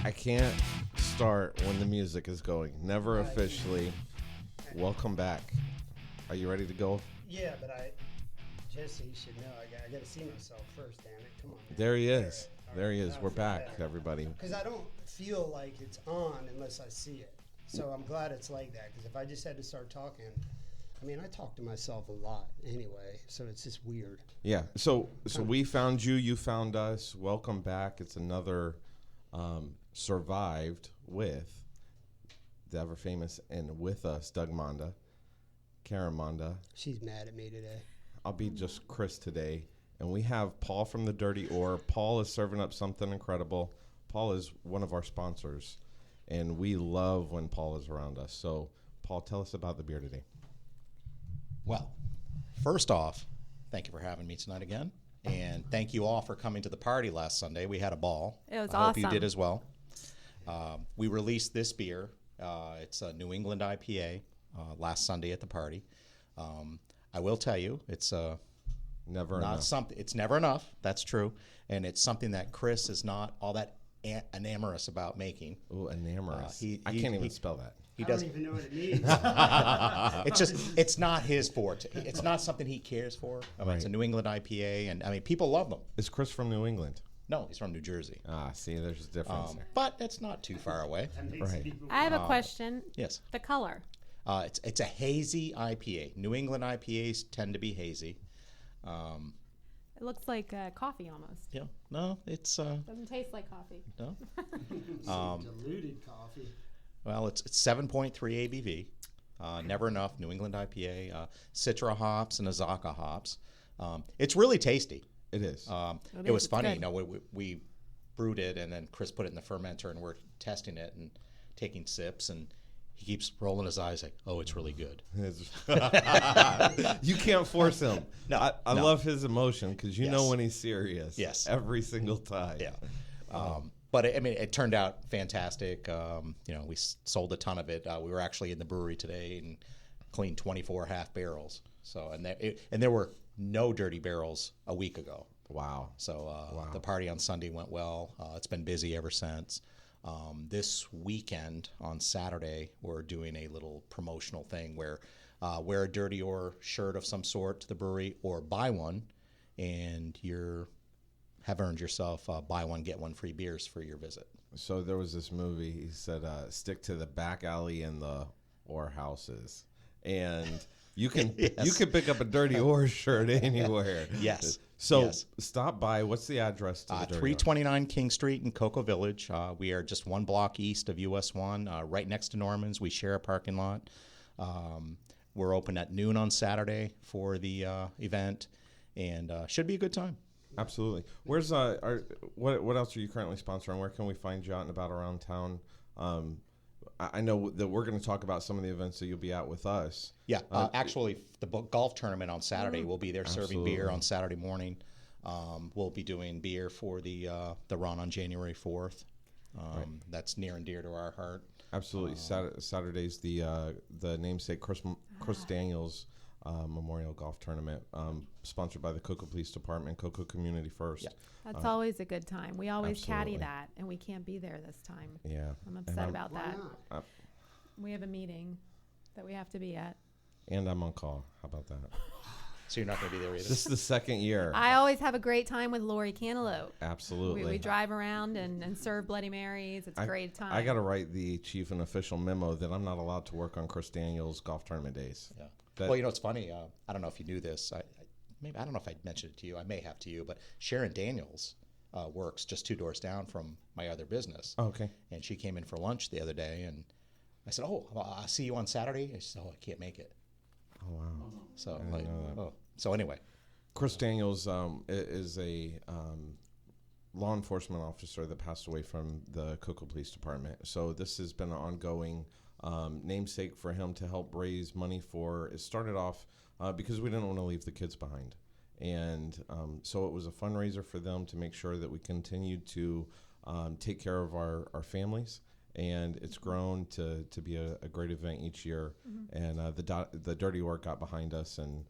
I can't start when the music is going. Never officially. Welcome back. Are you ready to go? Yeah, but Jesse should know. I got to see myself first, damn it. Come on. Man. There he is. All There he right. is. We're back, everybody. Because I don't feel like it's on unless I see it. So I'm glad it's like that. Because if I just had to start talking, I mean, I talk to myself a lot anyway. So it's just weird. Yeah. So we found you. You found us. Welcome back. It's another Survived with the ever famous and with us, Doug Monda, Karen Monda. She's mad at me today. I'll be just Chris today. And we have Paul from the Dirty Oar. Paul is serving up something incredible. Paul is one of our sponsors, and we love when Paul is around us. So, Paul, tell us about the beer today. Well, first off, thank you for having me tonight again. And thank you all for coming to the party last Sunday. We had a ball. It was I awesome. hope you did as well. We released this beer. It's a New England IPA last Sunday at the party. I will tell you, it's Never not enough. something. It's never enough. That's true, and it's something that Chris is not all that enamorous about making. Ooh, enamorous. I he- can't even he- spell that. He I does. don't even know what it means. It's not his forte. It's not something he cares for. I mean, It's a Right. New England IPA, and I mean, people love them. Is Chris from New England? No, he's from New Jersey, See, there's a difference there. but it's not too far away. That makes Right. people I have a question. Yes, The color. it's a hazy IPA. New England IPAs tend to be hazy. It looks like coffee almost. Yeah, no, it's Doesn't taste like coffee. no. diluted coffee. Well, it's 7.3 ABV. Never enough. New England IPA, Citra hops and Azaka hops. It's really tasty. It is. It was It's funny, good. you know, we brewed it and then Chris put it in the fermenter and we're testing it and taking sips and he keeps rolling his eyes like, oh, it's really good. You can't force him. No, I no. love his emotion because you know Yes. when he's serious. Yes. Every single time. Yeah. But it turned out fantastic. You know, we sold a ton of it. We were actually in the brewery today and cleaned 24 half barrels. So, and there were no dirty barrels a week ago. Wow. So the party on Sunday went well. It's been busy ever since. This weekend on Saturday, we're doing a little promotional thing where wear a Dirty Oar shirt of some sort to the brewery or buy one, and you have earned yourself buy one, get one free beers for your visit. So there was this movie. He said, stick to the back alley in the Oar houses. And you can you can pick up a Dirty Oar shirt anywhere. Yes. So Yes. stop by. What's the address to the Dirty Oar? 329 King Street in Cocoa Village. We are just one block east of US 1, right next to Norman's. We share a parking lot. We're open at noon on Saturday for the event, and should be a good time. Absolutely. Where's what else are you currently sponsoring? Where can we find you out and about around town? I know that we're going to talk about some of the events that you'll be at with us. Yeah, actually, the golf tournament on Saturday, we'll be there serving beer Absolutely. on Saturday morning. We'll be doing beer for the run on January 4th. That's near and dear to our heart. Absolutely. Saturday's the namesake Chris Daniels Memorial Golf Tournament, sponsored by the Cocoa Police Department, Cocoa Community First. Yeah. That's always a good time. We always caddy Absolutely. that, and we can't be there this time. Yeah. I'm And upset about Why that. not? We have a meeting that we have to be at. And I'm on call. How about that? So you're not going to be there either. This is the second year. I always have a great time with Lori Cantaloupe. Absolutely. We drive around and serve Bloody Marys. It's a great time. I got to write the chief an official memo that I'm not allowed to work on Chris Daniels golf tournament days. Yeah. That- Well, you know, it's funny. I don't know if you knew this. I don't know if I mentioned it to you. I may have to you, but Sharon Daniels works just 2 doors down from my other business. Oh, okay. And she came in for lunch the other day, and I said, "Oh, I'll see you on Saturday." And she said, "Oh, I can't make it." Oh, wow. So, didn't know that. so anyway, Chris Daniels is a law enforcement officer that passed away from the Cocoa Police Department. So this has been an ongoing namesake for him to help raise money for. It started off because we didn't want to leave the kids behind. And so it was a fundraiser for them to make sure that we continued to take care of our families. And it's grown to be a great event each year. And the Dirty Oar got behind us and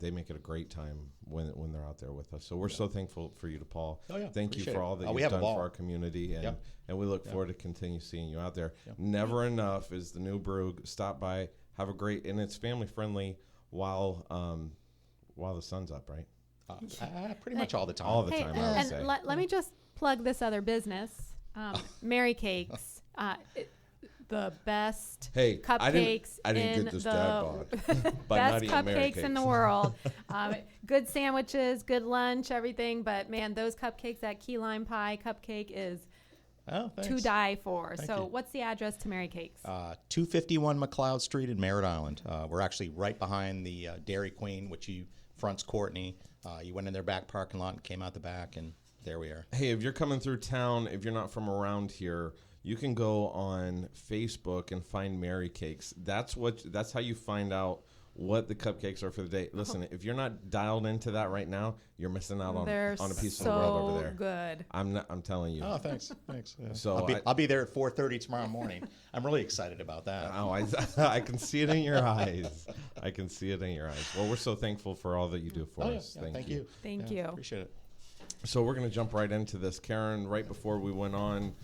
they make it a great time when they're out there with us. So we're so thankful for you, DePaul. Oh, yeah. Thank you Appreciate for it. all that We you've have a done ball. for our community, and we look forward to continue seeing you out there. Never Enough is the new brew. Stop by, have a great, and it's family friendly while the sun's up, right? Pretty much all the time. All the time, I would and say. let me just plug this other business, Mary Cakes. The best cupcakes I didn't in get this the dad bod by best not eating Mary cupcakes in the Cakes. world. Good sandwiches, good lunch, everything. But man, those cupcakes, that key lime pie cupcake is to die for. Thank So you. what's the address to Mary Cakes? 251 McLeod Street in Merritt Island. We're actually right behind the Dairy Queen, which fronts Courtney. You went in their back parking lot and came out the back, and there we are. Hey, if you're coming through town, if you're not from around here, you can go on Facebook and find Mary Cakes. That's how you find out what the cupcakes are for the day. Listen, if you're not dialed into that right now, you're missing out on a piece of the world over there. Good. I'm telling you. Oh, thanks. Yeah. So I'll be there at 4:30 tomorrow morning. I'm really excited about that. Oh, I can see it in your eyes. I can see it in your eyes. Well, we're so thankful for all that you do for us. Thank you. Thank you. Appreciate it. So we're going to jump right into this. Karen, right before we went on,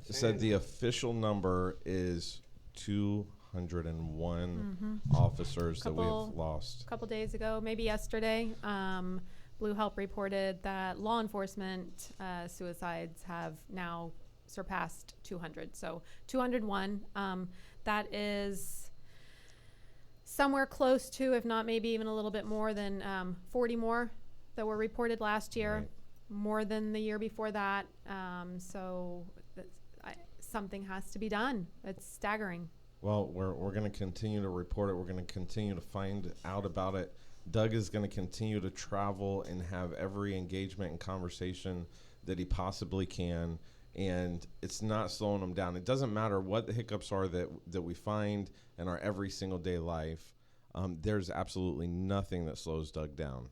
said the official number is 201 officers that we've lost. A couple days ago, maybe yesterday, Blue Help reported that law enforcement suicides have now surpassed 200. So 201. That is somewhere close to, if not maybe even a little bit more than 40 more that were reported last year. Right. More than the year before that. Something has to be done. It's staggering. Well, we're going to continue to report it. We're going to continue to find out about it. Doug is going to continue to travel and have every engagement and conversation that he possibly can, and it's not slowing him down. It doesn't matter what the hiccups are that we find in our every single day life. There's absolutely nothing that slows Doug down.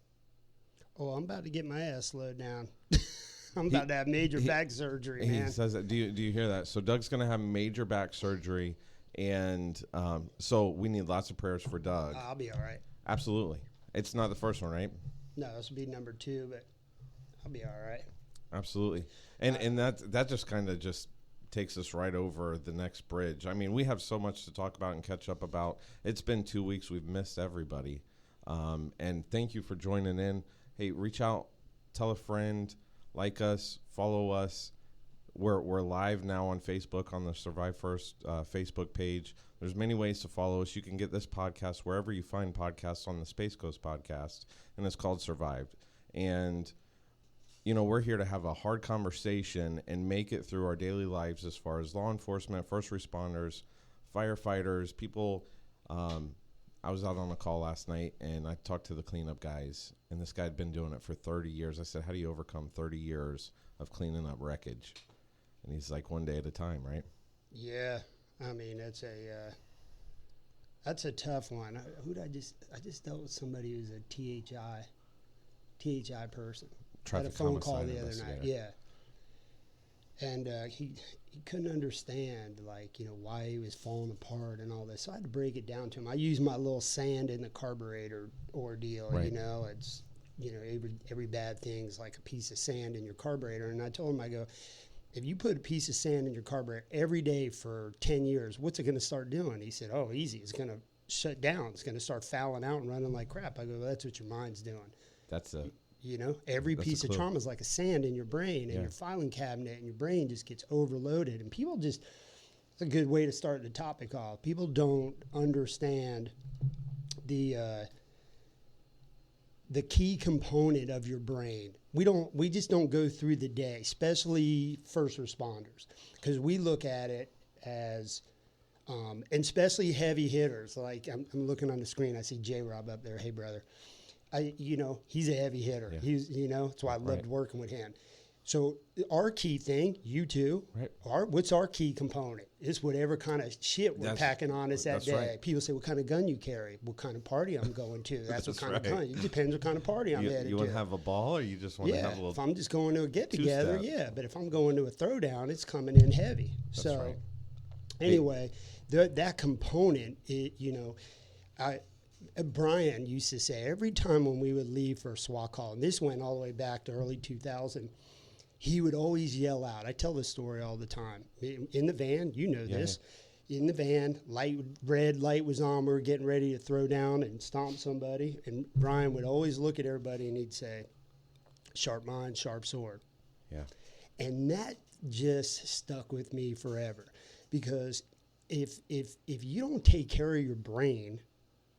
Oh, I'm about to get my ass slowed down. I'm about to have major back surgery, man. He says that. Do you hear that? So Doug's going to have major back surgery, and so we need lots of prayers for Doug. I'll be all right. Absolutely. It's not the first one, right? No, this will be number 2, but I'll be all right. Absolutely. And that just kind of just takes us right over the next bridge. I mean, we have so much to talk about and catch up about. It's been 2 weeks. We've missed everybody. And thank you for joining in. Hey, reach out, tell a friend, like us, follow us. We're live now on Facebook on the Survive First Facebook page. There's many ways to follow us. You can get this podcast wherever you find podcasts on the Space Coast podcast, and it's called Survived. And, we're here to have a hard conversation and make it through our daily lives as far as law enforcement, first responders, firefighters, people. I was out on a call last night, and I talked to the cleanup guys, and this guy had been doing it for 30 years. I said, how do you overcome 30 years of cleaning up wreckage? And he's like, one day at a time, right? Yeah, I mean, that's a tough one. I just dealt with somebody who's a THI person. Traffic had a phone call homicide the other night, yeah. And he couldn't understand, why he was falling apart and all this. So I had to break it down to him. I use my little sand in the carburetor ordeal, right. It's, every bad thing's like a piece of sand in your carburetor. And I told him, I go, if you put a piece of sand in your carburetor every day for 10 years, what's it going to start doing? He said, oh, easy. It's going to shut down. It's going to start fouling out and running like crap. I go, well, that's what your mind's doing. That's it. Every That's piece of trauma is like a sand in your brain, and your filing cabinet, and your brain just gets overloaded. And people it's a good way to start the topic off. People don't understand the key component of your brain. We just don't go through the day, especially first responders, because we look at it as, and especially heavy hitters. Like I'm looking on the screen, I see J-Rob up there. Hey, brother. He's a heavy hitter. Yeah. That's why I loved working with him. So our key thing, you too, what's our key component? It's whatever kind of shit we're packing on us that day. Right. People say, what kind of gun you carry? What kind of party I'm going to? That's what kind of gun. It depends what kind of party I'm headed to. You want to have a ball, or you just want to have a little if I'm just going to a get-together, But if I'm going to a throwdown, it's coming in heavy. Anyway, that component, Brian used to say every time when we would leave for a SWAT call, and this went all the way back to early 2000, he would always yell out. I tell this story all the time. In the van, you know this. In the van, red light was on. We were getting ready to throw down and stomp somebody. And Brian would always look at everybody and he'd say, sharp mind, sharp sword. Yeah. And that just stuck with me forever. Because if you don't take care of your brain,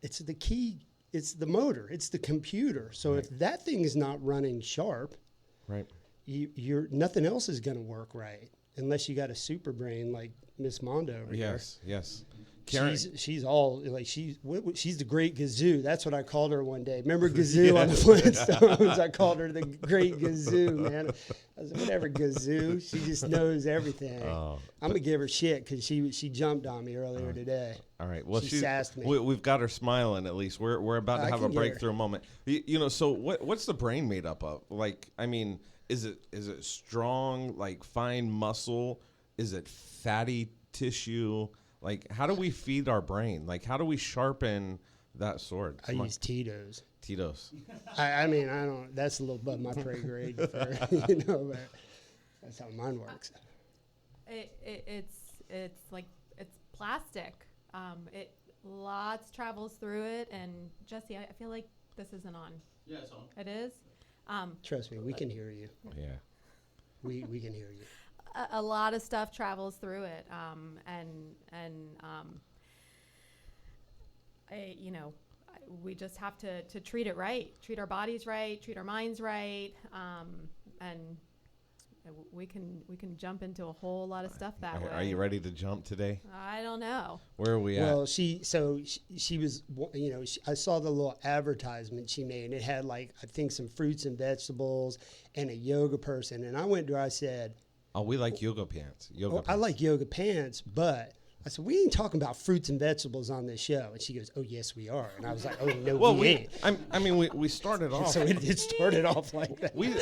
it's the key, it's the motor, it's the computer. So if that thing is not running sharp, right, you're nothing else is going to work right unless you got a super brain like Miss Mondo over here. Yes. Karen, she's all like she's the Great Gazoo. That's what I called her one day. Remember Gazoo on the Flintstones? I called her the Great Gazoo, man. I was like, whatever, Gazoo. She just knows everything. I'm gonna give her shit because she jumped on me earlier today. All right. Well, she sassed me. We've got her smiling at least. We're about to have a breakthrough moment. You know. So what's the brain made up of? Like, I mean, is it strong, like fine muscle? Is it fatty tissue? Like, how do we feed our brain? Like, how do we sharpen that sword? I use Tito's. I mean, I don't. That's a little above my pay grade, but that's how mine works. It's like it's plastic. It lots travels through it. And Jesse, I feel like this isn't on. Yeah, it's on. It is. Trust me, we can hear you. Yeah. We can hear you. A lot of stuff travels through it, we just have to treat it right, treat our bodies right, treat our minds right, and we can jump into a whole lot of stuff that way. Are you ready to jump today? I don't know. Where are we at? Well, she was, I saw the little advertisement she made, and it had like, I think some fruits and vegetables and a yoga person, and I went to her, I said, oh, we like yoga pants. I like yoga pants, but I said, we ain't talking about fruits and vegetables on this show. And she goes, oh, yes, we are. And I was like, oh, no, we ain't. We started off. So it started off like that. We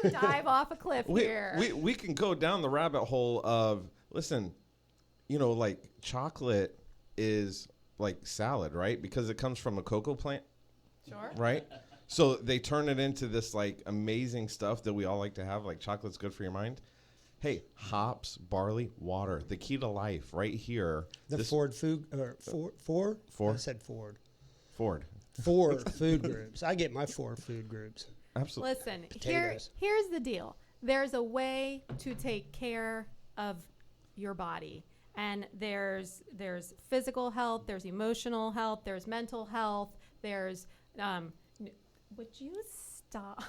dive off a cliff here. We can go down the rabbit hole of, listen, like chocolate is like salad, right? Because it comes from a cocoa plant. Sure. Right? So they turn it into this like amazing stuff that we all like to have, like chocolate's good for your mind. Hey, hops, barley, water, the key to life right here. Ford food, or Ford? I said Ford. Ford. 4 food groups. I get my 4 food groups. Absolutely. Listen, Potatoes. here's the deal. There's a way to take care of your body. And there's physical health, there's emotional health, there's mental health, there's would you stop?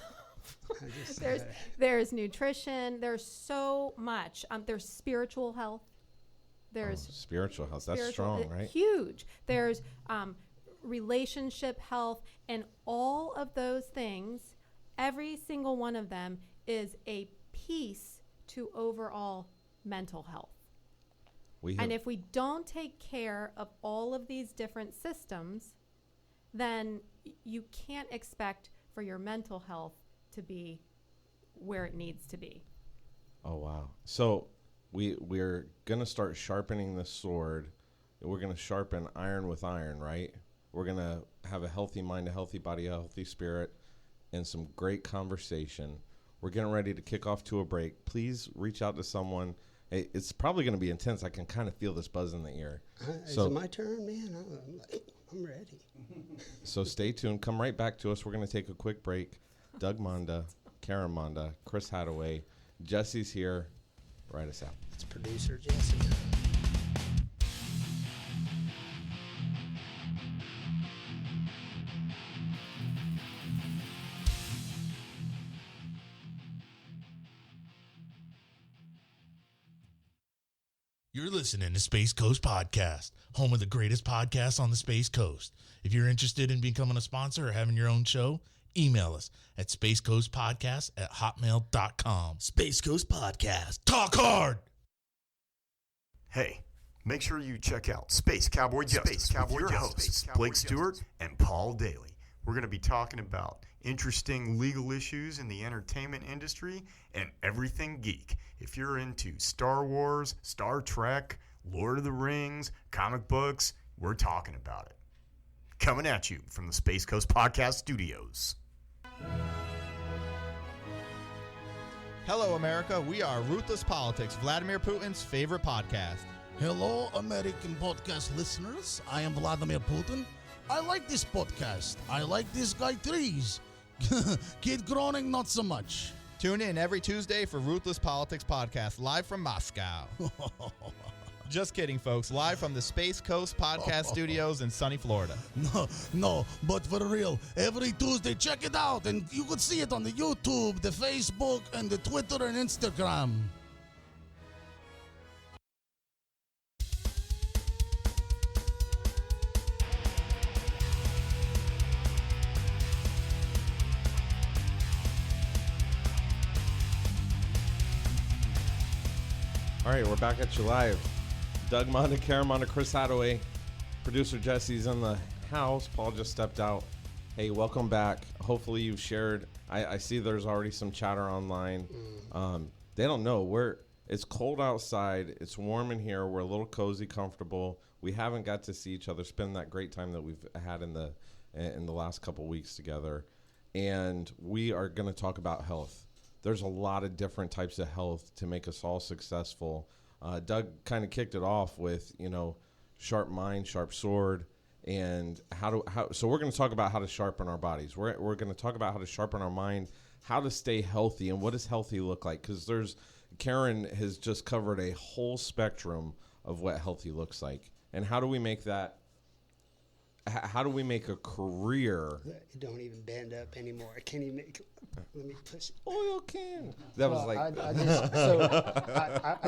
There's nutrition. There's so much. There's spiritual health. There's spiritual health. That's strong, right? Huge. There's relationship health, and all of those things. Every single one of them is a piece to overall mental health. And if we don't take care of all of these different systems, then you can't expect for your mental health to be where it needs to be. Oh, wow. So we're going to start sharpening the sword. We're going to sharpen iron with iron, right? We're going to have a healthy mind, a healthy body, a healthy spirit, and some great conversation. We're getting ready to kick off to a break. Please reach out to someone. It's probably going to be intense. I can kind of feel this buzz in the ear. Is it my turn, man? I'm ready. So stay tuned. Come right back to us. We're going to take a quick break. Doug Monda, Karen Monda, Chris Hadaway, Jesse's here. Write us out. It's producer Jesse. You're listening to Space Coast Podcast, home of the greatest podcasts on the Space Coast. If you're interested in becoming a sponsor or having your own show, email us at spacecoastpodcast@hotmail.com. Space Coast Podcast. Talk hard! Hey, make sure you check out Space Cowboy Justice with your hosts, Blake Stewart and Paul Daly. We're going to be talking about interesting legal issues in the entertainment industry and everything geek. If you're into Star Wars, Star Trek, Lord of the Rings, comic books, we're talking about it. coming at you from the Space Coast Podcast Studios. Hello, America. We are Ruthless Politics, Vladimir Putin's favorite podcast. Hello, American podcast listeners. I am Vladimir Putin. I like this podcast. I like this guy Trees. Kid Groening, not so much. Tune in every Tuesday for Ruthless Politics Podcast, live from Moscow. Just kidding, folks. Live from the Space Coast Podcast Studios in sunny Florida. No, but for real, every Tuesday, check it out. And you can see it on the YouTube, the Facebook, and the Twitter and Instagram. All right, we're back at you live. Doug Monda, Karen Monda, Chris Hadaway, producer Jesse's in the house. Paul just stepped out. Hey, welcome back. Hopefully you've shared. I see there's already some chatter online. They don't know. It's cold outside. It's warm in here. We're a little cozy, comfortable. We haven't got to see each other, spend that great time that we've had in the last couple weeks together. And we are going to talk about health. There's a lot of different types of health to make us all successful. Doug kind of kicked it off with, sharp mind, sharp sword, and so we're going to talk about how to sharpen our bodies. We're going to talk about how to sharpen our mind, how to stay healthy, and what does healthy look like? Because Karen has just covered a whole spectrum of what healthy looks like, and how do we make that? How do we make a career? It don't even bend up anymore. I can't even make it. Let me push it. Oil can. That was like. I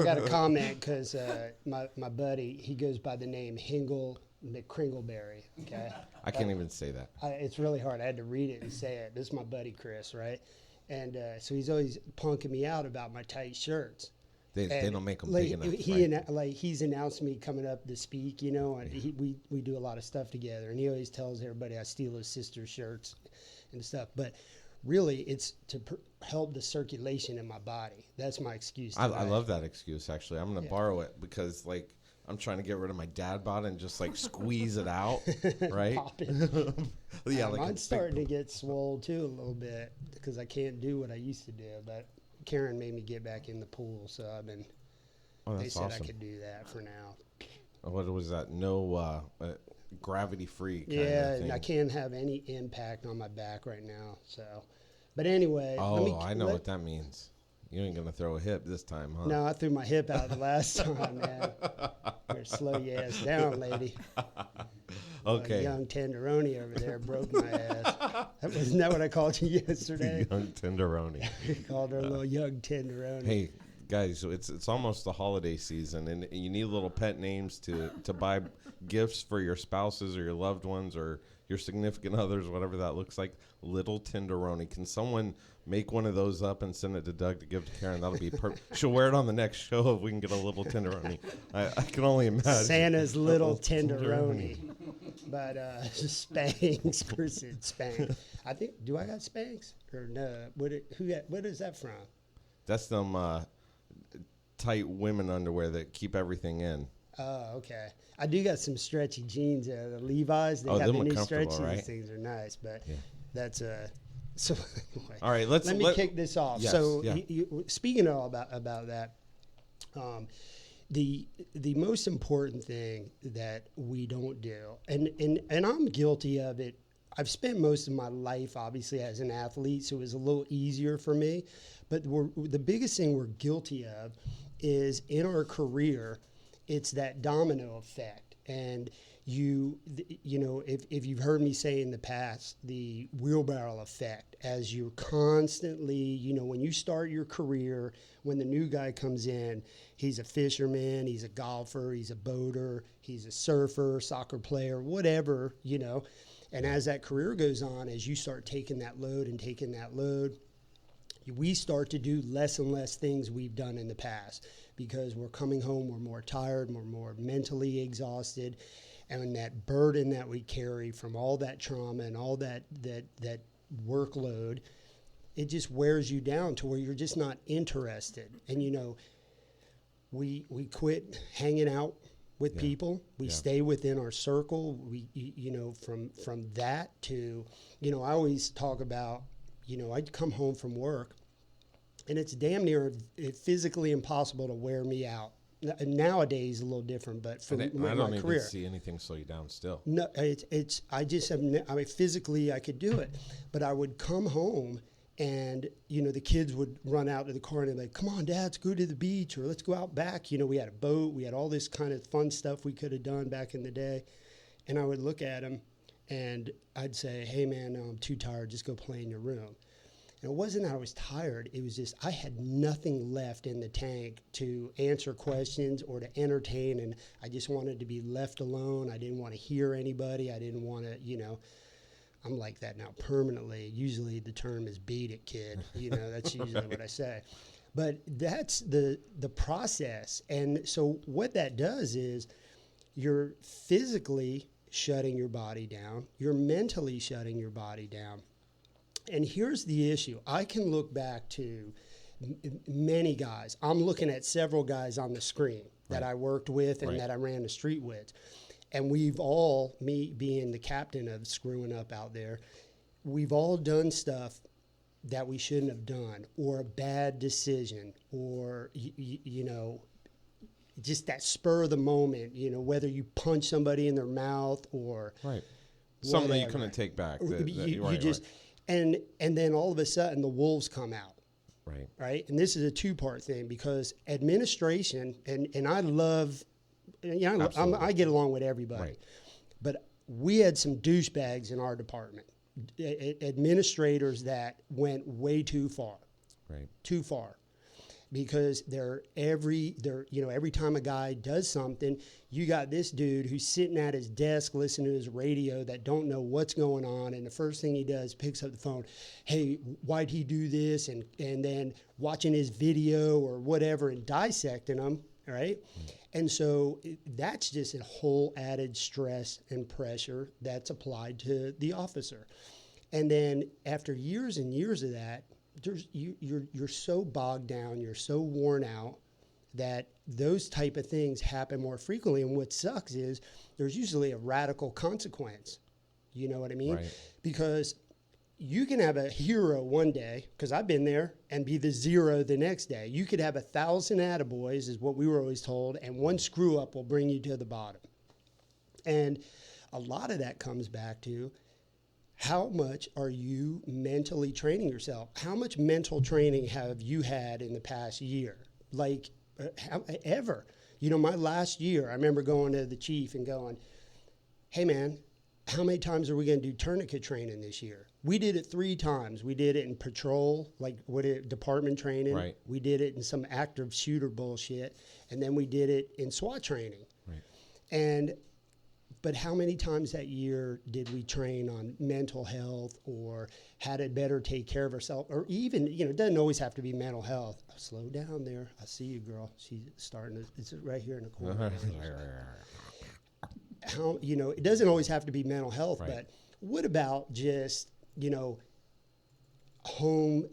got a comment because my buddy, he goes by the name Hingle McCringleberry. Okay. I can't even say that. It's really hard. I had to read it and say it. This is my buddy Chris, right? And so he's always punking me out about my tight shirts. They don't make them big enough. He's announced me coming up to speak, and we do a lot of stuff together, and he always tells everybody I steal his sister's shirts and stuff. But really, it's to help the circulation in my body. That's my excuse. I love that excuse. Actually, I'm going to borrow it because I'm trying to get rid of my dad bod and just squeeze it out, right? Pop it. Mine's starting to get swole too a little bit because I can't do what I used to do, but Karen made me get back in the pool, so I've been. They said awesome. I could do that for now. What was that? No gravity-free kind of thing. And I can't have any impact on my back right now. So, but anyway. I know what that means. You ain't gonna throw a hip this time, huh? No, I threw my hip out the last time, man. Better slow your ass down, lady. Okay. Young tenderoni over there broke my ass. Isn't that what I called you yesterday? Young tenderoni. Called her a little young tenderoni. Hey, guys, it's almost the holiday season, and you need little pet names to buy gifts for your spouses or your loved ones or your significant others, whatever that looks like. Little tenderoni. Can someone make one of those up and send it to Doug to give to Karen? That'll be perfect. She'll wear it on the next show if we can get a little tenderoni. I can only imagine. Santa's little tenderoni. But Spanx, Chris said Spanx. I think, do I got Spanx or no? What is that from? That's them tight women underwear that keep everything in. Oh, okay. I do got some stretchy jeans there. The Levi's, they have the new stretchy. Right? These things are nice, but that's so. Anyway, all right, let me kick this off. Yes, so, speaking about that, the most important thing that we don't do, and I'm guilty of it. I've spent most of my life, obviously, as an athlete, so it was a little easier for me. But the biggest thing we're guilty of is in our career, it's that domino effect. And if you've heard me say in the past, the wheelbarrow effect, as you're constantly, when you start your career, when the new guy comes in, he's a fisherman, he's a golfer, he's a boater, he's a surfer, soccer player, whatever, And as that career goes on, as you start taking that load, we start to do less and less things we've done in the past because we're coming home, we're more tired, we're more mentally exhausted. And that burden that we carry from all that trauma and all that workload, it just wears you down to where you're just not interested. And, we quit hanging out with people. We Yeah. stay within our circle. We, you know, from that to, you know, I always talk about, you know, I'd come home from work and it's damn near physically impossible to wear me out. Nowadays, a little different, but for I my don't even career, see anything slow you down still. no, it's I just have, I mean, physically I could do it, but I would come home and, you know, the kids would run out to the car and they'd be like, come on, Dad, let's go to the beach or let's go out back. You know, we had a boat, we had all this kind of fun stuff we could have done back in the day. And I would look at them and I'd say, hey man, I'm too tired, just go play in your room. And it wasn't that I was tired, it was just I had nothing left in the tank to answer questions or to entertain, and I just wanted to be left alone. I didn't want to hear anybody. I didn't want to, you know, I'm like that now permanently. Usually the term is beat it, kid. You know, that's usually what I say. But that's the process. And so what that does is you're physically shutting your body down. You're mentally shutting your body down. And here's the issue. I can look back to many guys. I'm looking at several guys on the screen that I worked with and that I ran the street with. And we've all, me being the captain of screwing up out there, we've all done stuff that we shouldn't have done, or a bad decision, or, you know, just that spur of the moment, you know, whether you punch somebody in their mouth or Something that you whatever. couldn't take back. You just, and then all of a sudden the wolves come out. Right. And this is a two-part thing because administration, and I love, you know, I get along with everybody, but we had some douchebags in our department, administrators that went way too far, too far, because every time a guy does something, you got this dude who's sitting at his desk listening to his radio that don't know what's going on, and the first thing he does picks up the phone, hey, why'd he do this, and then watching his video or whatever and dissecting them, right? And so that's just a whole added stress and pressure that's applied to the officer. And then after years and years of that, you're so bogged down, you're so worn out that those type of things happen more frequently. And what sucks is there's usually a radical consequence. You know what I mean? Because you can have a hero one day, because I've been there, and be the zero the next day. You could have 1,000 attaboys, is what we were always told, and one screw up will bring you to the bottom. And a lot of that comes back to how much are you mentally training yourself? How much mental training have you had in the past year? Like, ever? You know, my last year, I remember going to the chief and going, hey, man, how many times are we going to do tourniquet training this year? We did it 3 times. We did it in patrol, like department training. We did it in some active shooter bullshit. And then we did it in SWAT training. But how many times that year did we train on mental health or how to better take care of ourselves? Or even, you know, it doesn't always have to be mental health. Slow down there. I see you, girl. She's starting to, it's right here in the corner. How, you know, it doesn't always have to be mental health, but what about just, you know, home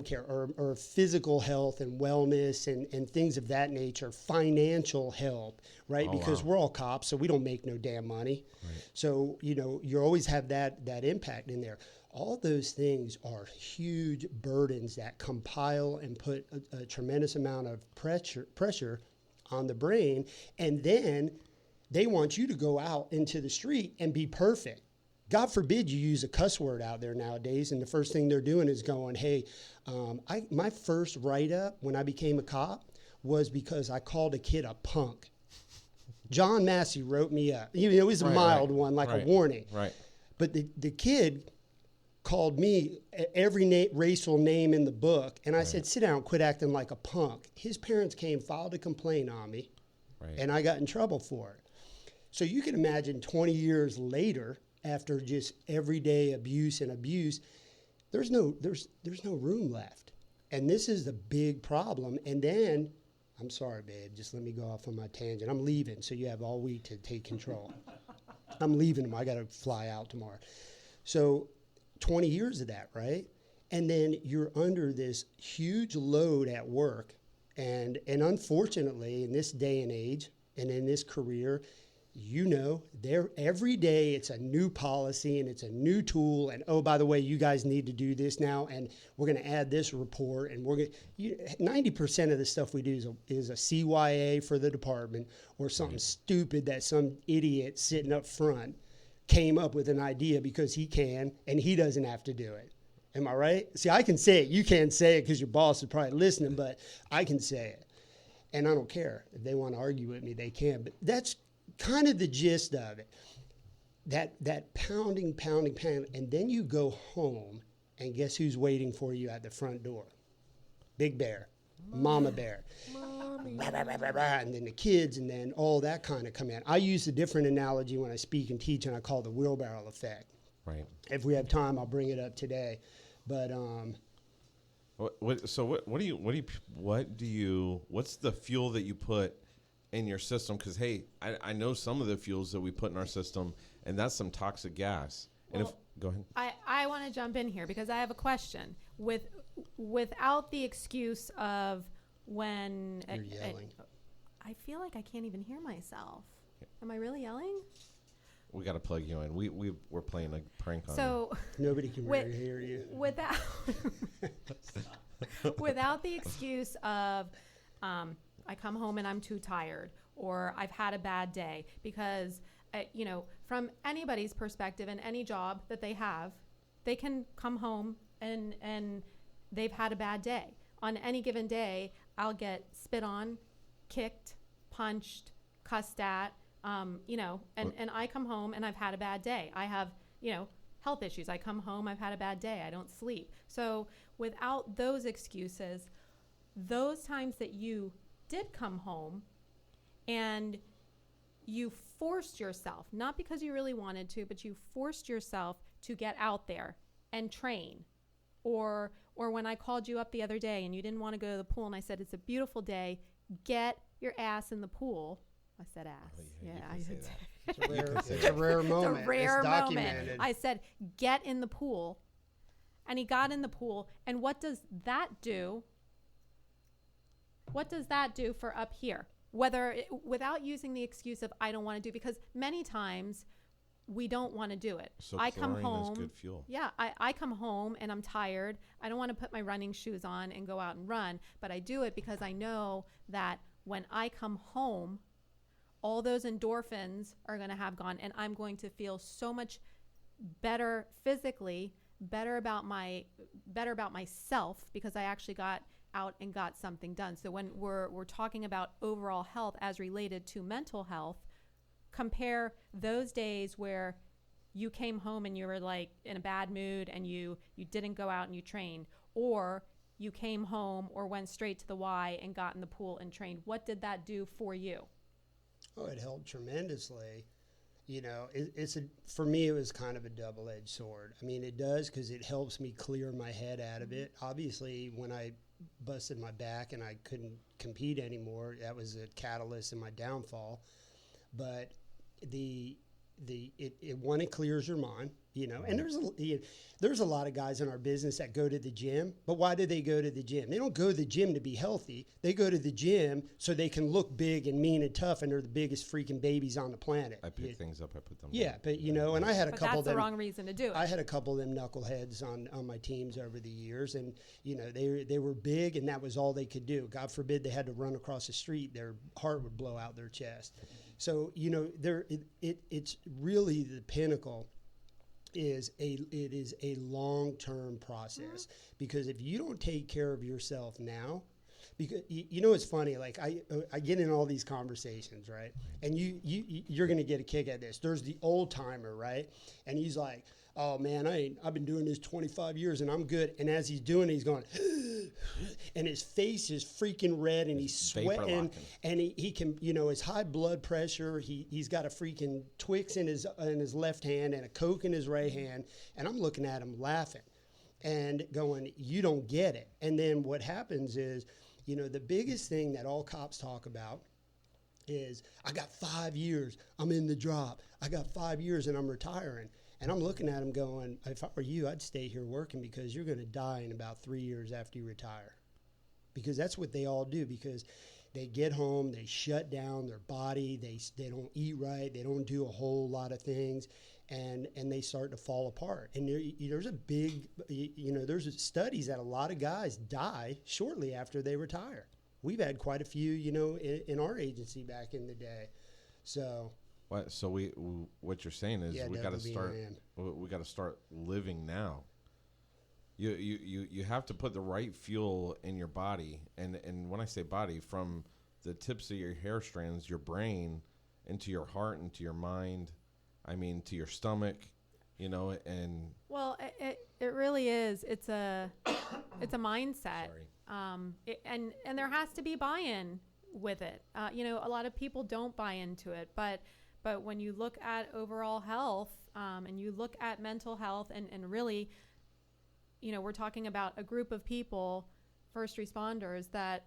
care or physical health and wellness and things of that nature, financial help, right? Because we're all cops, so we don't make no damn money. So, you know, you always have that impact in there. All those things are huge burdens that compile and put a tremendous amount of pressure on the brain. And then they want you to go out into the street and be perfect. God forbid you use a cuss word out there nowadays, and the first thing they're doing is going, hey, my first write-up when I became a cop was because I called a kid a punk. John Massey wrote me up. It was a mild one, like a warning. But the kid called me every racial name in the book, and I said, sit down, quit acting like a punk. His parents came, filed a complaint on me, and I got in trouble for it. So you can imagine 20 years later, after just everyday abuse, there's no room left. And this is the big problem. And then, I'm sorry, babe, just let me go off on my tangent. I'm leaving, so you have all week to take control. I'm leaving them. I got to fly out tomorrow. So 20 years of that, right? And then you're under this huge load at work. And unfortunately, in this day and age, and in this career, there every day it's a new policy and it's a new tool. And oh, by the way, you guys need to do this now, and we're going to add this report. And 90% of the stuff we do is a CYA for the department or something stupid that some idiot sitting up front came up with an idea because he can and he doesn't have to do it. Am I right? See, I can say it. You can't say it because your boss is probably listening, but I can say it. And I don't care. If they want to argue with me, they can. But that's kind of the gist of it. That pounding, and then you go home, and guess who's waiting for you at the front door? Big Bear, Mama Bear, and then the kids, and then all that kind of come in. I use a different analogy when I speak and teach, and I call it the wheelbarrow effect. Right. If we have time, I'll bring it up today. But what's the fuel that you put in your system? Because hey, I know some of the fuels that we put in our system, and that's some toxic gas. And go ahead. I want to jump in here because I have a question. Without the excuse of when you're yelling. I feel like I can't even hear myself. Am I really yelling? We got to plug you in. We're playing a prank on you. So nobody can really hear you. Without the excuse of I come home and I'm too tired, or I've had a bad day, because from anybody's perspective in any job that they have, they can come home and they've had a bad day. On any given day, I'll get spit on, kicked, punched, cussed at, and I come home and I've had a bad day. I have, health issues. I come home, I've had a bad day. I don't sleep. So without those excuses, those times that you did come home and you forced yourself, not because you really wanted to, but you forced yourself to get out there and train. Or when I called you up the other day and you didn't want to go to the pool and I said, it's a beautiful day, get your ass in the pool. I said ass. Oh, yeah, I did. It's a rare moment. It's a rare moment. Documented. I said, get in the pool. And he got in the pool. And what does that do? What does that do for up here? Without using the excuse of I don't want to do, because many times we don't want to do it. So I come chlorine home. is good fuel. Yeah, I come home and I'm tired. I don't want to put my running shoes on and go out and run, but I do it because I know that when I come home, all those endorphins are going to have gone, and I'm going to feel so much better physically, better about myself, because I actually got out and got something done. So when we're talking about overall health as related to mental health, compare those days where you came home and you were like in a bad mood and you didn't go out and you trained, or you came home or went straight to the Y and got in the pool and trained. What did that do for you? Oh, it helped tremendously. For me, it was kind of a double-edged sword. I mean, it does because it helps me clear my head out of it. Obviously, when I busted my back and I couldn't compete anymore, that was a catalyst in my downfall. But it clears your mind, and there's a lot of guys in our business that go to the gym, but why do they go to the gym? They don't go to the gym to be healthy. They go to the gym so they can look big and mean and tough, and they're the biggest freaking babies on the planet. I pick things up, I put them down. But and I had a couple that's of them. the wrong reason to do it. I had a couple of them knuckleheads on my teams over the years, and they were big, and that was all they could do. God forbid they had to run across the street, their heart would blow out their chest. So it's really the pinnacle. It is a long-term process, because if you don't take care of yourself now, because it's funny, like I get in all these conversations, right? And you're going to get a kick at this. There's the old timer, right? And he's like, oh man, I've been doing this 25 years and I'm good. And as he's doing it, he's going, and his face is freaking red and he's sweating, and he can, his high blood pressure, he's got a freaking Twix in his left hand and a Coke in his right hand. And I'm looking at him laughing and going, you don't get it. And then what happens is, the biggest thing that all cops talk about is, I got 5 years, I'm in the drop. I got 5 years and I'm retiring. And I'm looking at him going, if I were you, I'd stay here working, because you're going to die in about 3 years after you retire. Because that's what they all do. Because They get home, they shut down their body, they don't eat right, they don't do a whole lot of things, and they start to fall apart. And there's a big, there's studies that a lot of guys die shortly after they retire. We've had quite a few, in our agency back in the day. So what you're saying is we got to start living now. You have to put the right fuel in your body, and when I say body, from the tips of your hair strands, your brain, into your heart, into your mind, I mean to your stomach, and well, it really is. It's a mindset. Sorry. And there has to be buy-in with it. A lot of people don't buy into it, but when you look at overall health, and you look at mental health, and really, we're talking about a group of people, first responders, that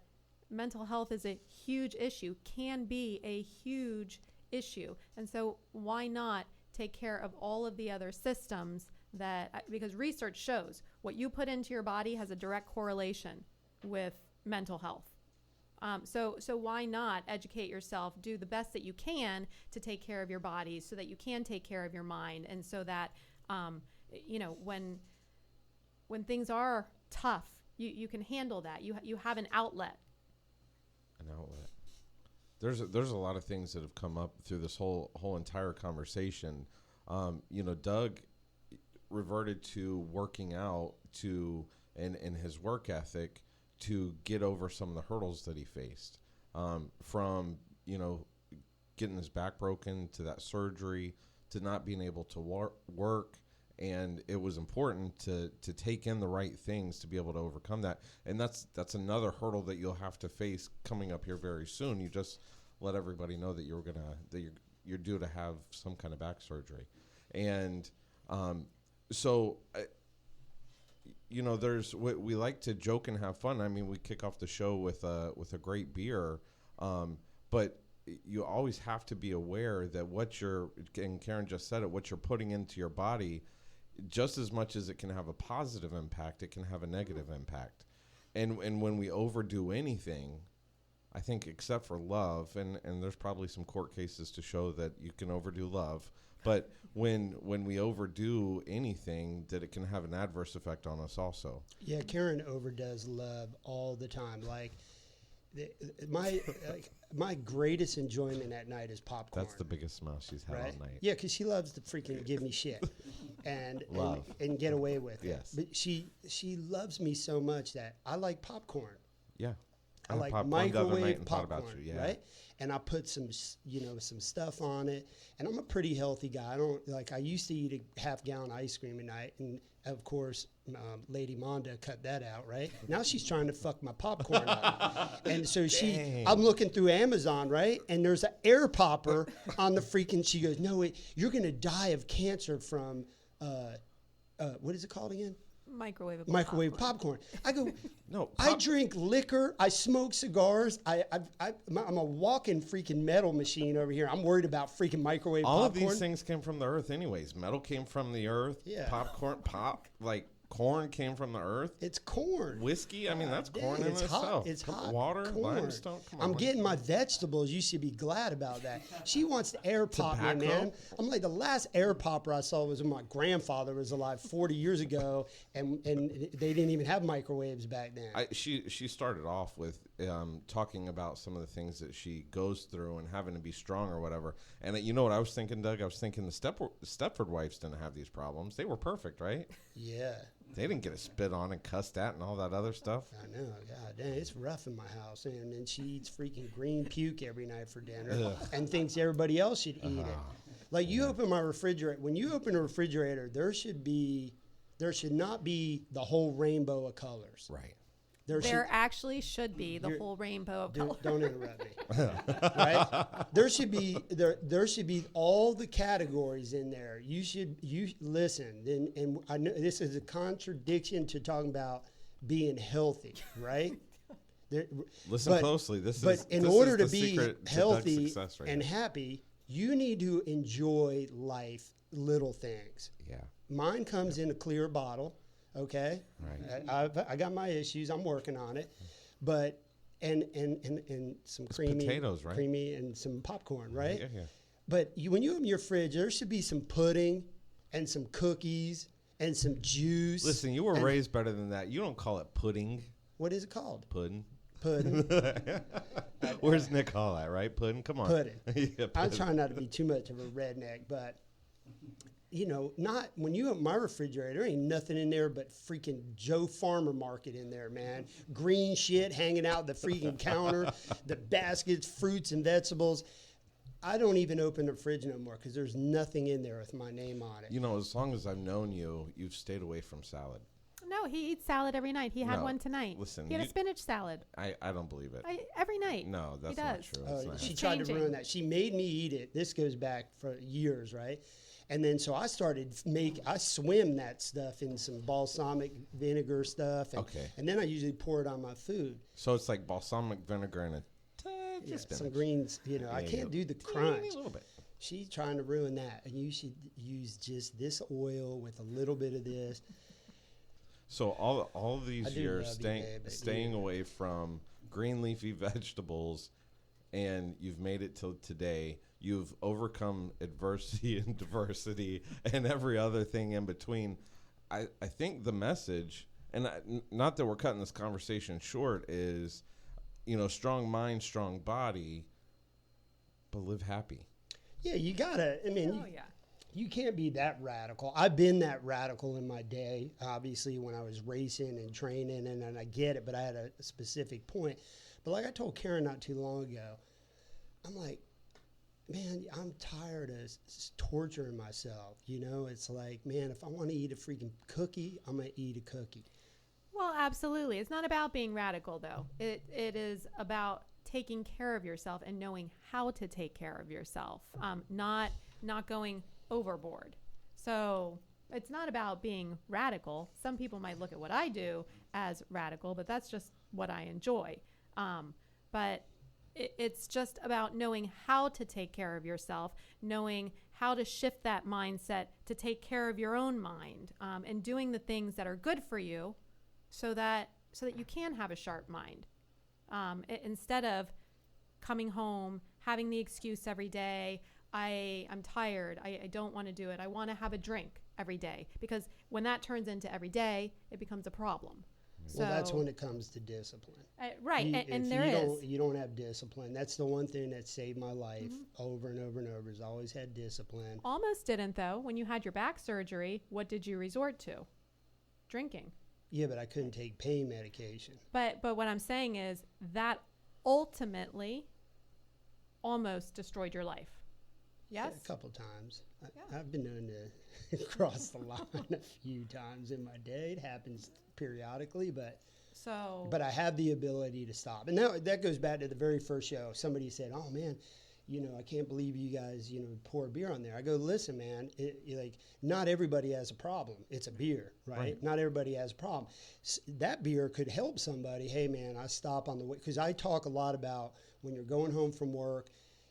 mental health is a huge issue, can be a huge issue. And so why not take care of all of the other systems because research shows what you put into your body has a direct correlation with mental health. So why not educate yourself, do the best that you can to take care of your body so that you can take care of your mind, and so that, when things are tough, you can handle that. You have an outlet. An outlet. There's a lot of things that have come up through this whole entire conversation. Doug reverted to working out and his work ethic to get over some of the hurdles that he faced, from getting his back broken, to that surgery, to not being able to work. And it was important to take in the right things to be able to overcome that. And that's another hurdle that you'll have to face coming up here very soon. You just let everybody know that you're due to have some kind of back surgery. And we like to joke and have fun. I mean, we kick off the show with a great beer, but you always have to be aware that and Karen just said it, what you're putting into your body, just as much as it can have a positive impact, it can have a negative impact. And when we overdo anything, I think, except for love, and there's probably some court cases to show that you can overdo love, but when we overdo anything, that it can have an adverse effect on us also. Yeah, Karen overdoes love all the time. Like, my greatest enjoyment at night is popcorn. That's the biggest smile she's had all night. Yeah, because she loves to freaking give me shit and get away with it. Yes. But she loves me so much that I like popcorn. Yeah. I like microwave popcorn, right? And I put some stuff on it. And I'm a pretty healthy guy. I used to eat a half-gallon ice cream a night, and of course, Lady Monda cut that out, right? Now she's trying to fuck my popcorn up. And so I'm looking through Amazon, right? And there's an air popper on the freaking, she goes, no, you're going to die of cancer from, what is it called again? Microwave popcorn. I go, no. I drink liquor. I smoke cigars. I'm a walking freaking metal machine over here. I'm worried about freaking microwave popcorn. All of these things came from the earth anyways. Metal came from the earth. Yeah. Popcorn, corn came from the earth. It's corn. Whiskey, I mean, that's corn in itself. It's hot. Water, corn. limestone. I'm getting my vegetables. You should be glad about that. She wants to air pop me, man. I'm like, the last air popper I saw was when my grandfather was alive 40 years ago, and they didn't even have microwaves back then. She started off with talking about some of the things that she goes through and having to be strong or whatever. And you know what I was thinking, Doug? I was thinking the Stepford wives didn't have these problems. They were perfect, right? Yeah. They didn't get a spit on and cussed at and all that other stuff. I know. God damn, it's rough in my house. And then she eats freaking green puke every night for dinner and thinks everybody else should eat it. Like, you open my refrigerator. When you open a refrigerator, there should not be the whole rainbow of colors. Right. There actually should be the whole rainbow of colors. Don't interrupt me. Right? There should be all the categories in there. You listen, and I know this is a contradiction to talking about being healthy, right? Listen closely. But in order to be healthy and happy, you need to enjoy life, little things. Yeah. Mine comes in a clear bottle. Okay, right. I got my issues. I'm working on it, but and some creamy potatoes, right? Creamy and some popcorn, right? Yeah. But when you open your fridge, there should be some pudding and some cookies and some juice. Listen, you were raised better than that. You don't call it pudding. What is it called? Pudding. Pudding. Where's Nick Hall at, right? Pudding? Come on. Pudding. Yeah, I'm trying not to be too much of a redneck, but not when you open my refrigerator, there ain't nothing in there but freaking Joe Farmer Market in there, man. Green shit hanging out the freaking counter, the baskets, fruits and vegetables. I don't even open the fridge no more because there's nothing in there with my name on it. As long as I've known you, you've stayed away from salad. No, he eats salad every night. He had one tonight. Listen, he had a spinach salad. I don't believe it. Every night. No, that's he not does. true. She tried to ruin that. She made me eat it. This goes back for years, right? And then so I started I swim that stuff in some balsamic vinegar stuff. And then I usually pour it on my food. So it's like balsamic vinegar and some greens. I can't do the crunch. A little bit. She's trying to ruin that. And you should use just this oil with a little bit of this. So all of these years staying yeah. away from green leafy vegetables, and you've made it till today. You've overcome adversity and diversity and every other thing in between. I think the message, and not that we're cutting this conversation short, is, strong mind, strong body, but live happy. Yeah, you gotta. I mean, yeah. You can't be that radical. I've been that radical in my day, obviously, when I was racing and training, and I get it, but I had a specific point. But like I told Karen not too long ago, I'm like, man, I'm tired of torturing myself. It's like, man, if I want to eat a freaking cookie, I'm going to eat a cookie. Well, absolutely. It's not about being radical, though. It is about taking care of yourself and knowing how to take care of yourself, not going overboard. So it's not about being radical. Some people might look at what I do as radical, but that's just what I enjoy. But it's just about knowing how to take care of yourself, knowing how to shift that mindset to take care of your own mind, and doing the things that are good for you so that you can have a sharp mind. Instead of coming home, having the excuse every day, I'm tired, I don't want to do it, I want to have a drink every day. Because when that turns into every day, it becomes a problem. Well, that's when it comes to discipline. Right, and you don't have discipline. That's the one thing that saved my life over and over and over, is I always had discipline. Almost didn't, though. When you had your back surgery, what did you resort to? Drinking. Yeah, but I couldn't take pain medication. But what I'm saying is that ultimately almost destroyed your life. Yes? Yeah, a couple times. I've been known to cross the line a few times in my day. It happens periodically, but I have the ability to stop. And that goes back to the very first show. Somebody said, "Oh man, I can't believe you guys, pour beer on there." I go, "Listen, man, not everybody has a problem. It's a beer, right? Not everybody has a problem. That beer could help somebody. Hey, man, I stop on the way." Because I talk a lot about when you're going home from work,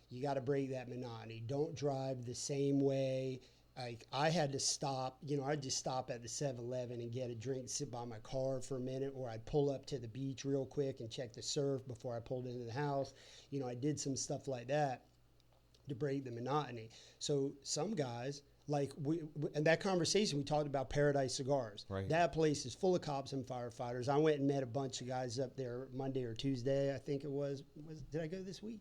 you got to break that monotony. Don't drive the same way. Like, I had to stop, I'd just stop at the 7-Eleven and get a drink, sit by my car for a minute, or I'd pull up to the beach real quick and check the surf before I pulled into the house. I did some stuff like that to break the monotony. So some guys, like in that conversation, we talked about Paradise Cigars. Right. That place is full of cops and firefighters. I went and met a bunch of guys up there Monday or Tuesday, I think it was. Did I go this week?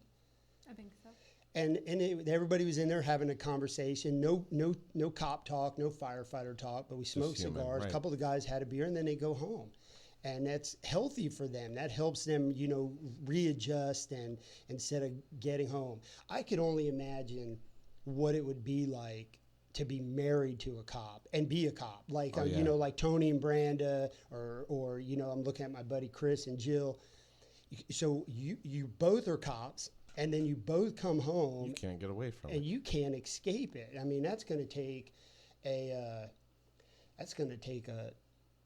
I think so. And everybody was in there having a conversation. No cop talk, no firefighter talk, but we smoked cigars. Right. A couple of the guys had a beer, and then they go home. And that's healthy for them. That helps them, readjust and instead of getting home. I could only imagine what it would be like to be married to a cop and be a cop. Like, like Tony and Branda, or I'm looking at my buddy Chris and Jill. So you both are cops. And then you both come home. You can't get away from it. And you can't escape it. I mean, that's going to take a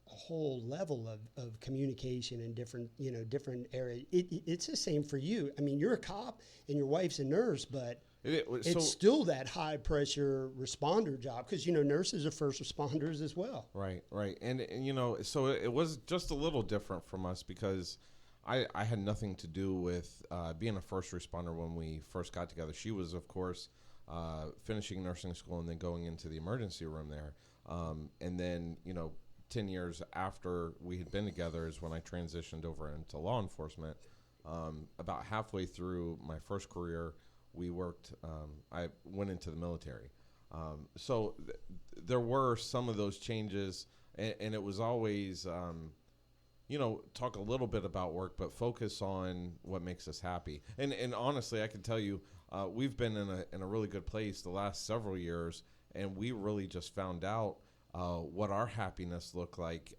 whole level of communication in different areas. It's the same for you. I mean, you're a cop and your wife's a nurse, but it's still that high pressure responder job, because nurses are first responders as well. Right. And so it was just a little different from us, because I had nothing to do with being a first responder when we first got together. She was, of course, finishing nursing school and then going into the emergency room there. And then, 10 years after we had been together is when I transitioned over into law enforcement. About halfway through my first career, I went into the military. So there were some of those changes, and it was always, talk a little bit about work, but focus on what makes us happy. And honestly, I can tell you, we've been in a really good place the last several years, and we really just found out what our happiness looked like.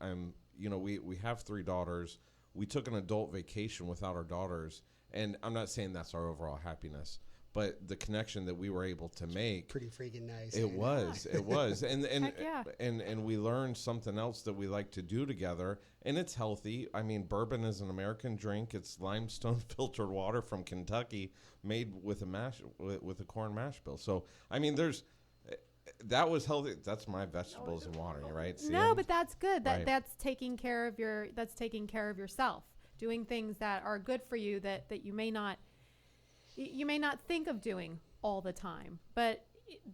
We have 3 daughters. We took an adult vacation without our daughters, and I'm not saying that's our overall happiness, but the connection that we were able to make, Pretty freaking nice. it was, and Heck yeah. and we learned something else that we like to do together, and it's healthy. I mean, bourbon is an American drink. It's limestone filtered water from Kentucky, made with a corn mash bill. So I mean, that was healthy. That's my vegetables and water, right? See? No, but that's good. Right. That's taking care of yourself, doing things that are good for you that you may not think of doing all the time. But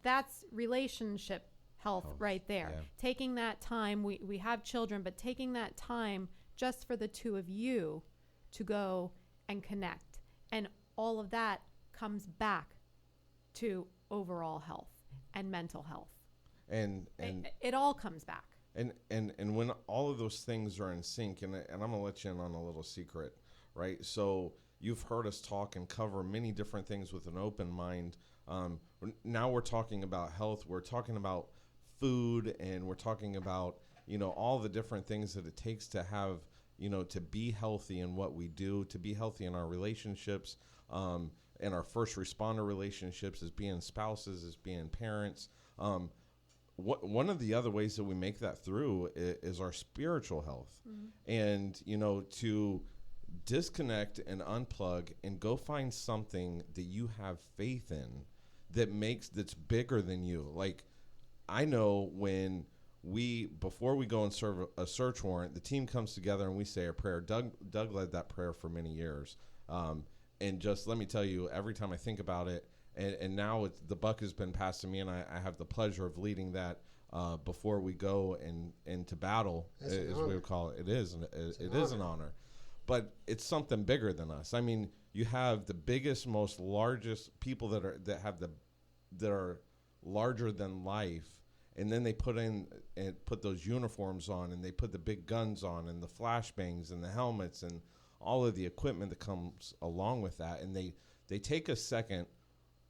that's relationship health right there. Yeah. Taking that time, we have children, but taking that time just for the two of you to go and connect. And all of that comes back to overall health and mental health. And it all comes back. And when all of those things are in sync, and I'm going to let you in on a little secret, right? So you've heard us talk and cover many different things with an open mind. Now we're talking about health. We're talking about food, and we're talking about, all the different things that it takes to have, to be healthy in what we do, to be healthy in our relationships, in our first responder relationships, as being spouses, as being parents. One of the other ways that we make that through is our spiritual health. Mm-hmm. And, to disconnect and unplug and go find something that you have faith in that's bigger than you. Like, I know when before we go and serve a search warrant, the team comes together and we say a prayer. Doug led that prayer for many years. And just let me tell you, every time I think about it, and now the buck has been passed to me, and I have the pleasure of leading that before we go into battle, as we would call it. It is an honor. But it's something bigger than us. I mean, you have the biggest, largest people that are larger than life, and then they put those uniforms on, and they put the big guns on, and the flashbangs, and the helmets, and all of the equipment that comes along with that, and they take a second,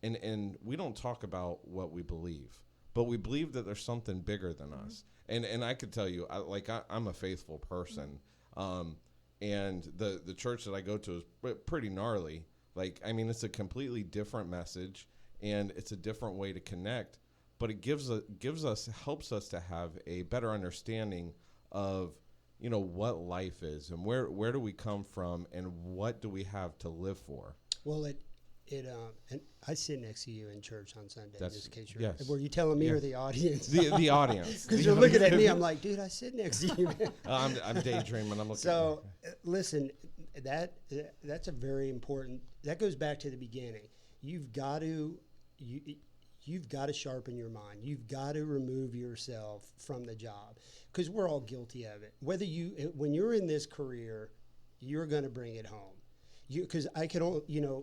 and we don't talk about what we believe, but we believe that there's something bigger than mm-hmm. us. And I could tell you, I'm a faithful person. Mm-hmm. And the church that I go to is pretty gnarly. Like, I mean, it's a completely different message, and it's a different way to connect, but it helps us to have a better understanding of, what life is, and where do we come from, and what do we have to live for? Well, and I sit next to you in church on Sunday. Just in case you're, yes. Were you telling me or the audience? The audience. Because you're looking at me, I'm like, dude, I sit next to you, man. I'm daydreaming. I'm looking. So, listen, that's a very important. That goes back to the beginning. You've got to sharpen your mind. You've got to remove yourself from the job, because we're all guilty of it. When you're in this career, you're going to bring it home. Because I can,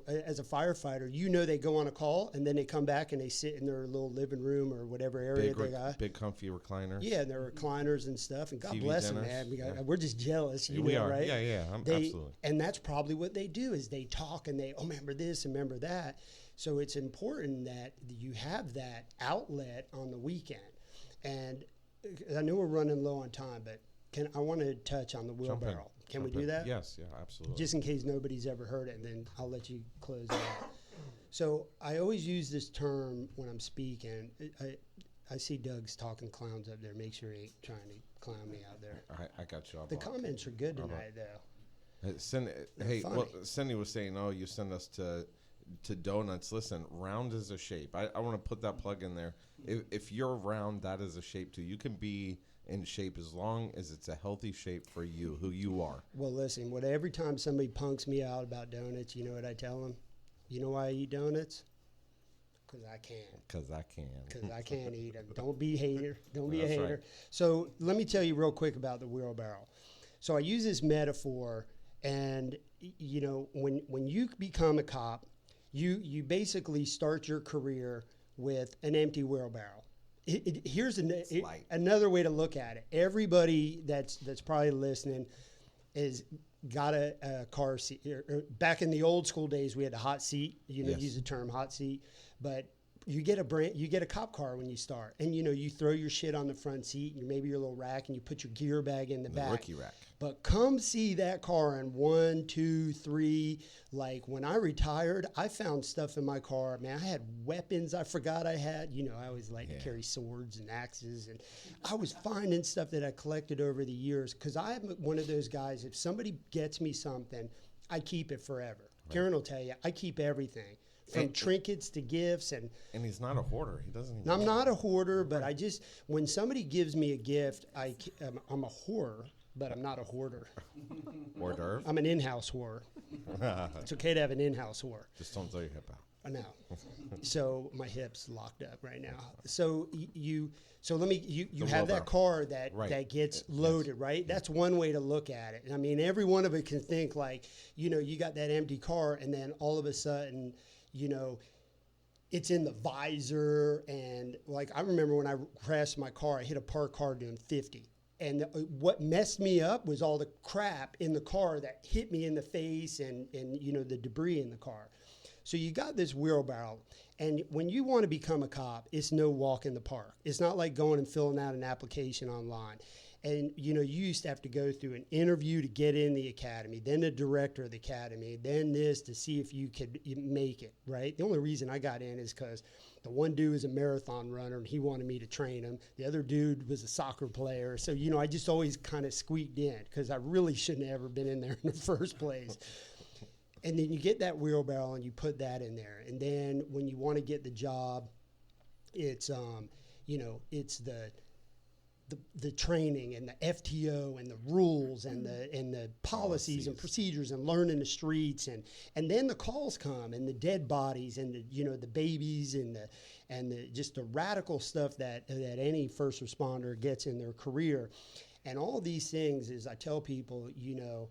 as a firefighter, they go on a call and then they come back and they sit in their little living room or whatever area they got. Big comfy recliners. Yeah, and their recliners and stuff. And God TV bless dinners. them, man. We're just jealous, we are. Right? Yeah, absolutely. And that's probably what they do is they talk and remember this and remember that. So it's important that you have that outlet on the weekend. And I know we're running low on time, but I want to touch on the wheelbarrow. Can we do that? Yes, yeah, absolutely. Just in case nobody's ever heard it, and then I'll let you close it out. So I always use this term when I'm speaking. I see Doug's talking clowns up there. Make sure he ain't trying to clown me out there. I got you. The comments are good tonight, though. Cindy was saying, you send us to, to donuts, listen, round is a shape. I want to put that plug in there. If you're round, that is a shape too. You can be in shape as long as it's a healthy shape for you, who you are. Well, listen, every time somebody punks me out about donuts, you know what I tell them? You know why I eat donuts? Because I can. Because I can. Because I can't eat them. Don't be a hater. Don't be a That's hater. right. So let me tell you real quick about the wheelbarrow. So I use this metaphor, and you know, when you become a cop, you basically start your career with an empty wheelbarrow. Here's another way to look at it. Everybody that's probably listening is got a car seat. Back in the old school days, we had a hot seat. You know, Yes. use the term hot seat, but you get a cop car when you start, and you know, you throw your shit on the front seat, and maybe your little rack, and you put your gear bag in the back. Rookie rack. But come see that car in 1, 2, 3. Like when I retired, I found stuff in my car. Man, I had weapons I forgot I had. You know, I always like to carry swords and axes. And I was finding stuff that I collected over the years. Because I'm one of those guys, if somebody gets me something, I keep it forever. Right. Karen will tell you, I keep everything. From trinkets to gifts. And he's not a hoarder. He doesn't even I'm not a hoarder, but I just, when somebody gives me a gift, I'm a hoarder. But I'm not a hoarder. Hors d'oeuvre? I'm an in-house hoarder. It's okay to have an in-house hoarder. Just don't throw your hip out. I know. So my hip's locked up right now. So you have that car that gets loaded, right? That's one way to look at it. I mean, every one of it can think like, you know, you got that empty car, and then all of a sudden, you know, it's in the visor, and like I remember when I crashed my car, I hit a parked car doing 50. And what messed me up was all the crap in the car that hit me in the face and you know, the debris in the car. So you got this wheelbarrow. And when you want to become a cop, it's no walk in the park. It's not like going and filling out an application online. And, you know, you used to have to go through an interview to get in the academy, then the director of the academy, then this to see if you could make it, right? The only reason I got in is because the one dude was a marathon runner and he wanted me to train him. The other dude was a soccer player. So, you know, I just always kind of squeaked in because I really shouldn't have ever been in there in the first place. And then you get that wheelbarrow and you put that in there. And then when you want to get the job, it's, you know, it's the training and the FTO and the rules and the policies and procedures and learning the streets and then the calls come and the dead bodies and the, you know, the babies and the just the radical stuff that any first responder gets in their career. And all these things is, I tell people, you know,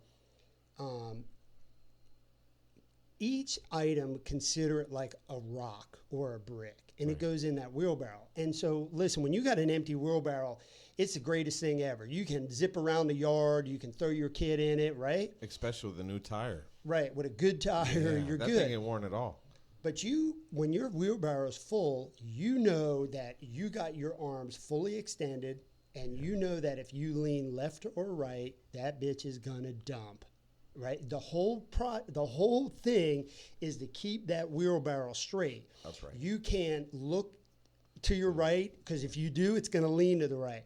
each item, consider it like a rock or a brick, and it goes in that wheelbarrow. And so, listen, when you got an empty wheelbarrow, it's the greatest thing ever. You can zip around the yard, you can throw your kid in it, right? Especially with a new tire. Right, with a good tire, you're that good. That thing ain't worn at all. But when your wheelbarrow is full, you know that you got your arms fully extended, and you know that if you lean left or right, that bitch is gonna dump. Right, the whole thing is to keep that wheelbarrow straight. That's right. You can't look to your right, because if you do, it's going to lean to the right.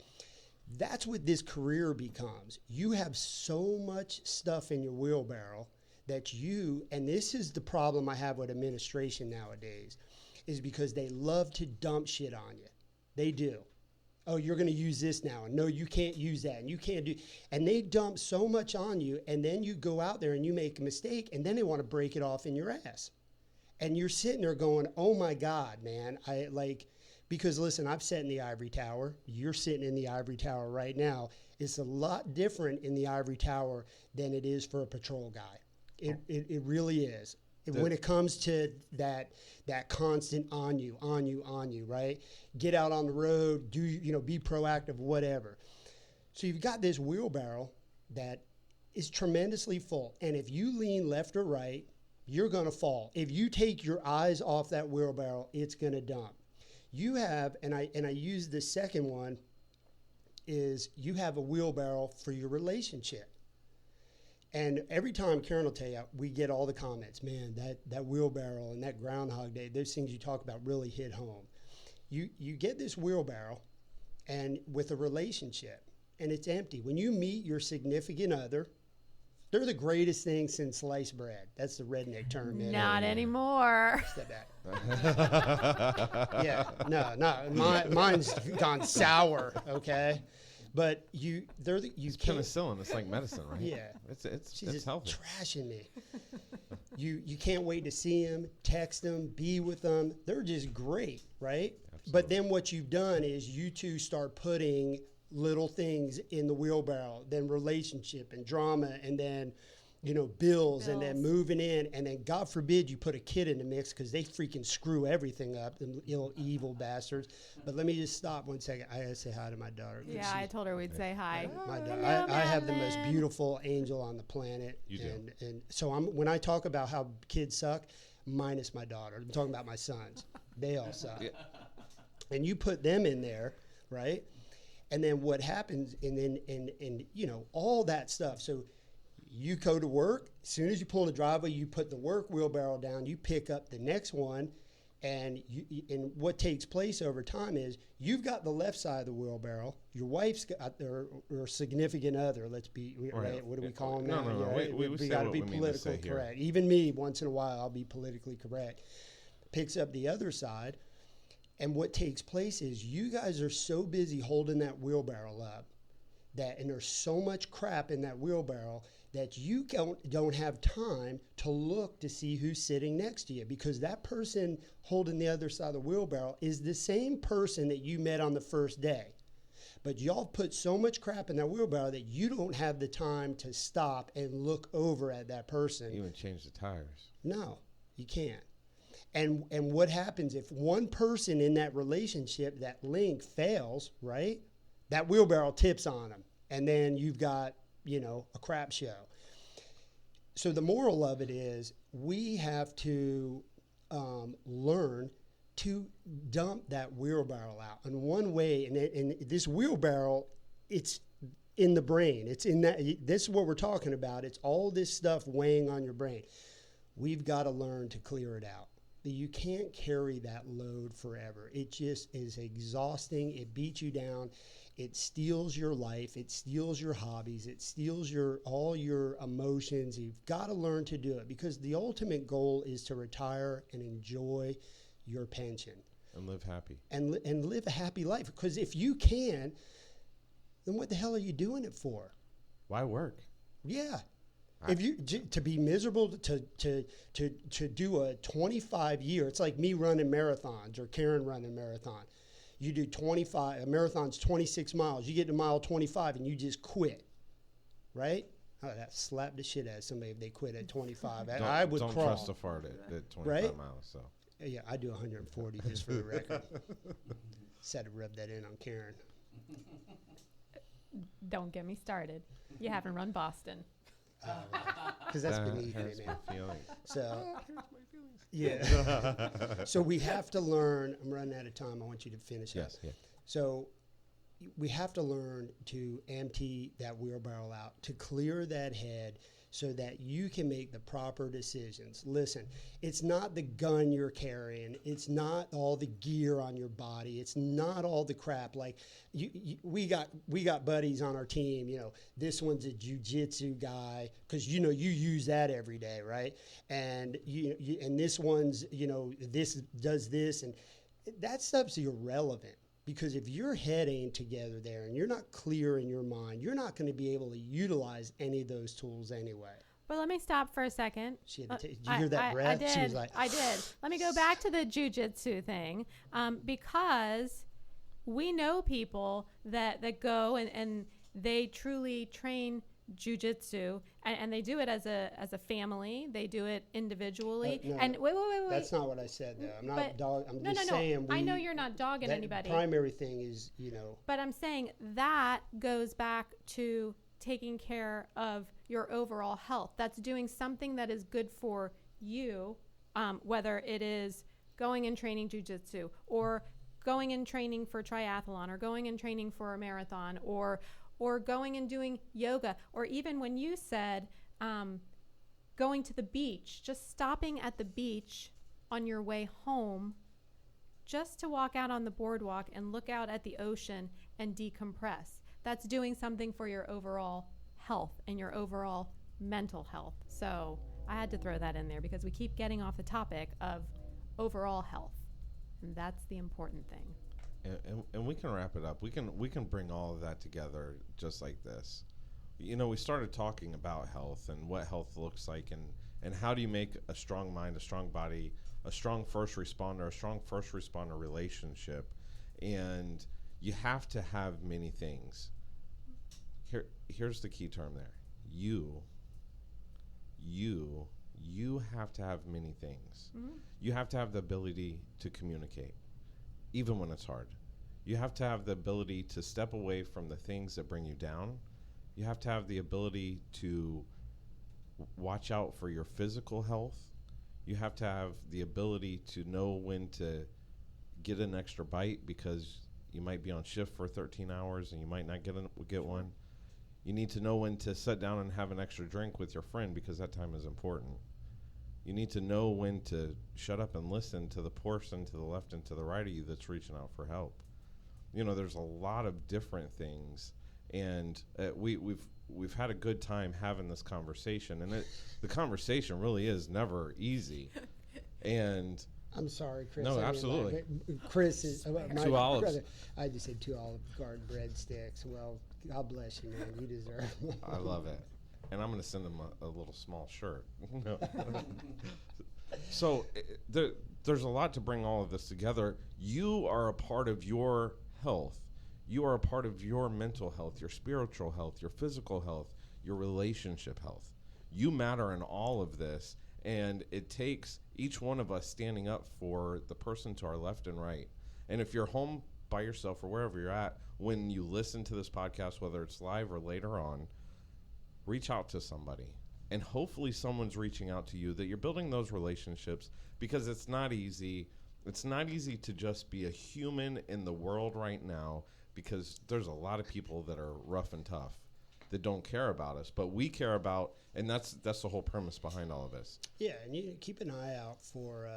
That's what this career becomes. You have so much stuff in your wheelbarrow that and this is the problem I have with administration nowadays, is because they love to dump shit on you. They do. Oh, you're going to use this now. And no, you can't use that. And you can't do. And they dump so much on you. And then you go out there and you make a mistake. And then they want to break it off in your ass. And you're sitting there going, oh my God, man. Because listen, I've sat in the ivory tower. You're sitting in the ivory tower right now. It's a lot different in the ivory tower than it is for a patrol guy. It really is. When it comes to that constant on you, right? Get out on the road, be proactive, whatever. So you've got this wheelbarrow that is tremendously full. And if you lean left or right, you're going to fall. If you take your eyes off that wheelbarrow, it's going to dump. You have, and I use the second one, is you have a wheelbarrow for your relationship. And every time, Karen will tell you, we get all the comments, man, that wheelbarrow and that Groundhog Day, those things you talk about really hit home. You get this wheelbarrow and with a relationship, and it's empty. When you meet your significant other, They're the greatest thing since sliced bread. That's the redneck term. Not anymore. Step back. Mine's gone sour. Okay, but it's can't. Penicillin. It's like medicine, right? Yeah, it's She's just healthy. trashing me. You can't wait to see them, text them, be with them. They're just great, right? Absolutely. But then what you've done is you two start putting little things in the wheelbarrow, then relationship and drama, and then bills, and then moving in, and then God forbid you put a kid in the mix because they freaking screw everything up, them evil bastards. But let me just stop 1 second. I gotta say hi to my daughter. Yeah, I told her we'd say hi. My daughter. I have the most beautiful angel on the planet. You do. And so when I talk about how kids suck, minus my daughter, I'm talking about my sons. They all suck. Yeah. And you put them in there, right? And then what happens, and all that stuff. So you go to work. As soon as you pull in the driveway, you put the work wheelbarrow down. You pick up the next one, and what takes place over time is you've got the left side of the wheelbarrow. Your wife's got or significant other. Let's be right. What do we call them now? No. We got to say be what we mean to say politically here. correct. Even me, once in a while, I'll be politically correct. Picks up the other side, and what takes place is you guys are so busy holding that wheelbarrow up and there's so much crap in that wheelbarrow that you don't have time to look to see who's sitting next to you, because that person holding the other side of the wheelbarrow is the same person that you met on the first day. But y'all put so much crap in that wheelbarrow that you don't have the time to stop and look over at that person. Even change the tires. No, you can't. And what happens if one person in that relationship, that link, fails, right? That wheelbarrow tips on them, and then you've got, a crap show. So the moral of it is we have to learn to dump that wheelbarrow out. And one way, and this wheelbarrow, it's in the brain. It's in that. This is what we're talking about. It's all this stuff weighing on your brain. We've got to learn to clear it out. You can't carry that load forever. It just is exhausting. It beats you down. It steals your life. It steals your hobbies. It steals all your emotions. You've got to learn to do it, because the ultimate goal is to retire and enjoy your pension. And live happy. And live a happy life. Because if you can, then what the hell are you doing it for? Why work? Yeah. If you to be miserable to do a 25-year, it's like me running marathons or Karen running a marathon. You do 25, a marathon's 26 miles. You get to mile 25 and you just quit, right? Oh, that slapped the shit out of somebody if they quit at 25. I would don't crawl. trust a fart at 25 right? miles. So Yeah, I do 140 just for the record. Just had to rub that in on Karen. Don't get me started. You haven't run Boston. Because that's that beneath me, hurts man. my feelings. So, yeah. So we have to learn. I'm running out of time. I want you to finish Yes. up. Yeah. So we have to learn to empty that wheelbarrow out, to clear that head, so that you can make the proper decisions. Listen, it's not the gun you're carrying. It's not all the gear on your body. It's not all the crap. Like we got buddies on our team. This one's a jiu-jitsu guy because you use that every day, right? And and this one's this does this, and that stuff's irrelevant. Because if your head ain't together there and you're not clear in your mind, you're not going to be able to utilize any of those tools anyway. But let me stop for a second. Did you hear that breath? I did. She was like, I did. Let me go back to the jiu-jitsu thing, because we know people that go and they truly train jiu-jitsu, and they do it as a family. They do it individually. No, and wait. That's not what I said, though. I'm not But- dog. I'm No, just no, no. saying. I know you're not dogging that anybody. Primary thing is, But I'm saying that goes back to taking care of your overall health. That's doing something that is good for you, whether it is going and training jiu-jitsu, or going and training for triathlon, or going and training for a marathon, or going and doing yoga, or even when you said going to the beach, just stopping at the beach on your way home just to walk out on the boardwalk and look out at the ocean and decompress. That's doing something for your overall health and your overall mental health. So I had to throw that in there because we keep getting off the topic of overall health, and that's the important thing. And we can wrap it up. We can bring all of that together just like this. You know, we started talking about health and what health looks like, and how do you make a strong mind, a strong body, a strong first responder relationship. And you have to have many things. Here's the key term there. You have to have many things. Mm-hmm. You have to have the ability to communicate, even when it's hard. You have to have the ability to step away from the things that bring you down. You have to have the ability to watch out for your physical health. You have to have the ability to know when to get an extra bite because you might be on shift for 13 hours and you might not get one. You need to know when to sit down and have an extra drink with your friend because that time is important. You need to know when to shut up and listen to the person to the left and to the right of you that's reaching out for help. You know, there's a lot of different things, and we've had a good time having this conversation, and the conversation really is never easy. And I'm sorry, Chris. No, absolutely. Chris is my 2 olives. brother. I just said 2 Olive Garden breadsticks. Well, God bless you, man. You deserve them. I love it. And I'm going to send them a little small shirt. So there's a lot to bring all of this together. You are a part of your health. You are a part of your mental health, your spiritual health, your physical health, your relationship health. You matter in all of this, and it takes each one of us standing up for the person to our left and right. And if you're home by yourself or wherever you're at, when you listen to this podcast, whether it's live or later on, reach out to somebody. And hopefully someone's reaching out to you, that you're building those relationships, because it's not easy. It's not easy to just be a human in the world right now, because there's a lot of people that are rough and tough that don't care about us, but we care about, and that's the whole premise behind all of this. Yeah, and you keep an eye out for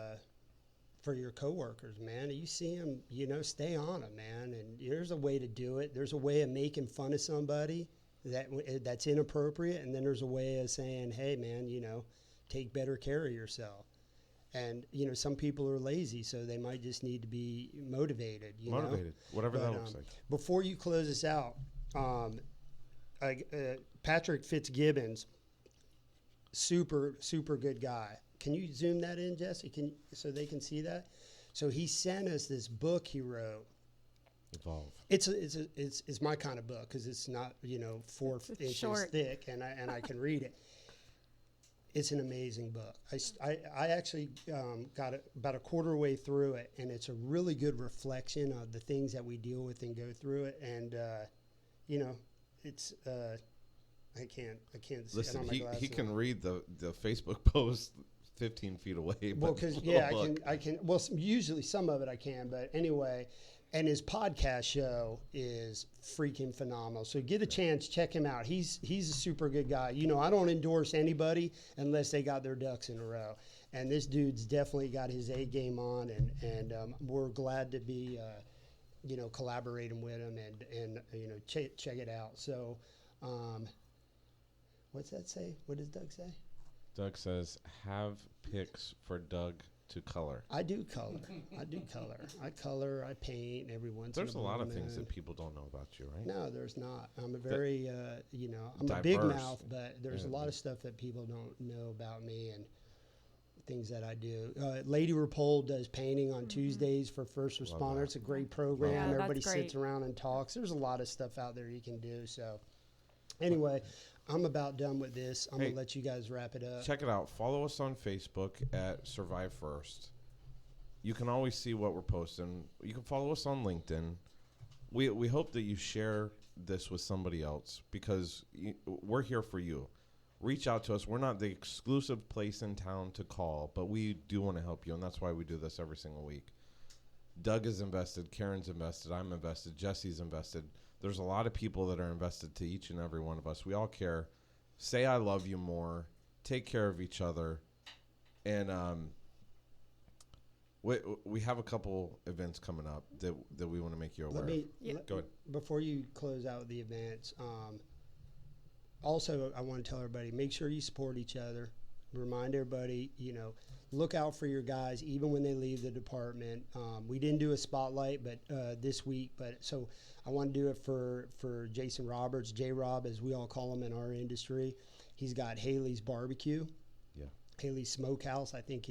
your coworkers, man. You see them, stay on them, man. And there's a way to do it. There's a way of making fun of somebody that's inappropriate, and then there's a way of saying, hey, man, take better care of yourself. And, some people are lazy, so they might just need to be motivated. Whatever that looks like. Before you close this out, Patrick Fitzgibbons, super, super good guy. Can you zoom that in, Jesse? So they can see that? So he sent us this book he wrote. Evolve. It's my kind of book because it's not 4 inches short. thick, and I can read it. It's an amazing book. I actually got about a quarter way through it, and it's a really good reflection of the things that we deal with and go through it. And it's I can't see. Listen, I don't have my he can glasses on. read the Facebook post 15 feet away. Well, because I can. Well, usually some of it I can, but anyway. And his podcast show is freaking phenomenal. So get a chance, check him out. He's a super good guy. I don't endorse anybody unless they got their ducks in a row. And this dude's definitely got his A game on, and we're glad to be, collaborating with him and check it out. So, what's that say? What does Doug say? Doug says, have picks for Doug to color. I do color. I color, I paint every once in a while. There's a lot of things that people don't know about you, right? No, there's not. I'm a very, I'm diverse. a big mouth, but there's a lot of stuff that people don't know about me and things that I do. Lady Rapole does painting on Tuesdays for first responders. It's a great program. Yeah, Everybody that's great. sits around and talks. There's a lot of stuff out there you can do. So anyway, I'm about done with this. I'm going to let you guys wrap it up. Check it out. Follow us on Facebook at Survive First. You can always see what we're posting. You can follow us on LinkedIn. We hope that you share this with somebody else because we're here for you. Reach out to us. We're not the exclusive place in town to call, but we do want to help you, and that's why we do this every single week. Doug is invested. Karen's invested. I'm invested. Jesse's invested. There's a lot of people that are invested to each and every one of us. We all care. Say I love you more. Take care of each other. And we have a couple events coming up that we want to make you aware of. Go ahead. Before you close out the events, also, I want to tell everybody, make sure you support each other. Remind everybody, look out for your guys even when they leave the department. We didn't do a spotlight this week, so I want to do it for Jason Roberts, J-Rob, as we all call him in our industry. He's got Haley's Barbecue, Haley's Smokehouse. I think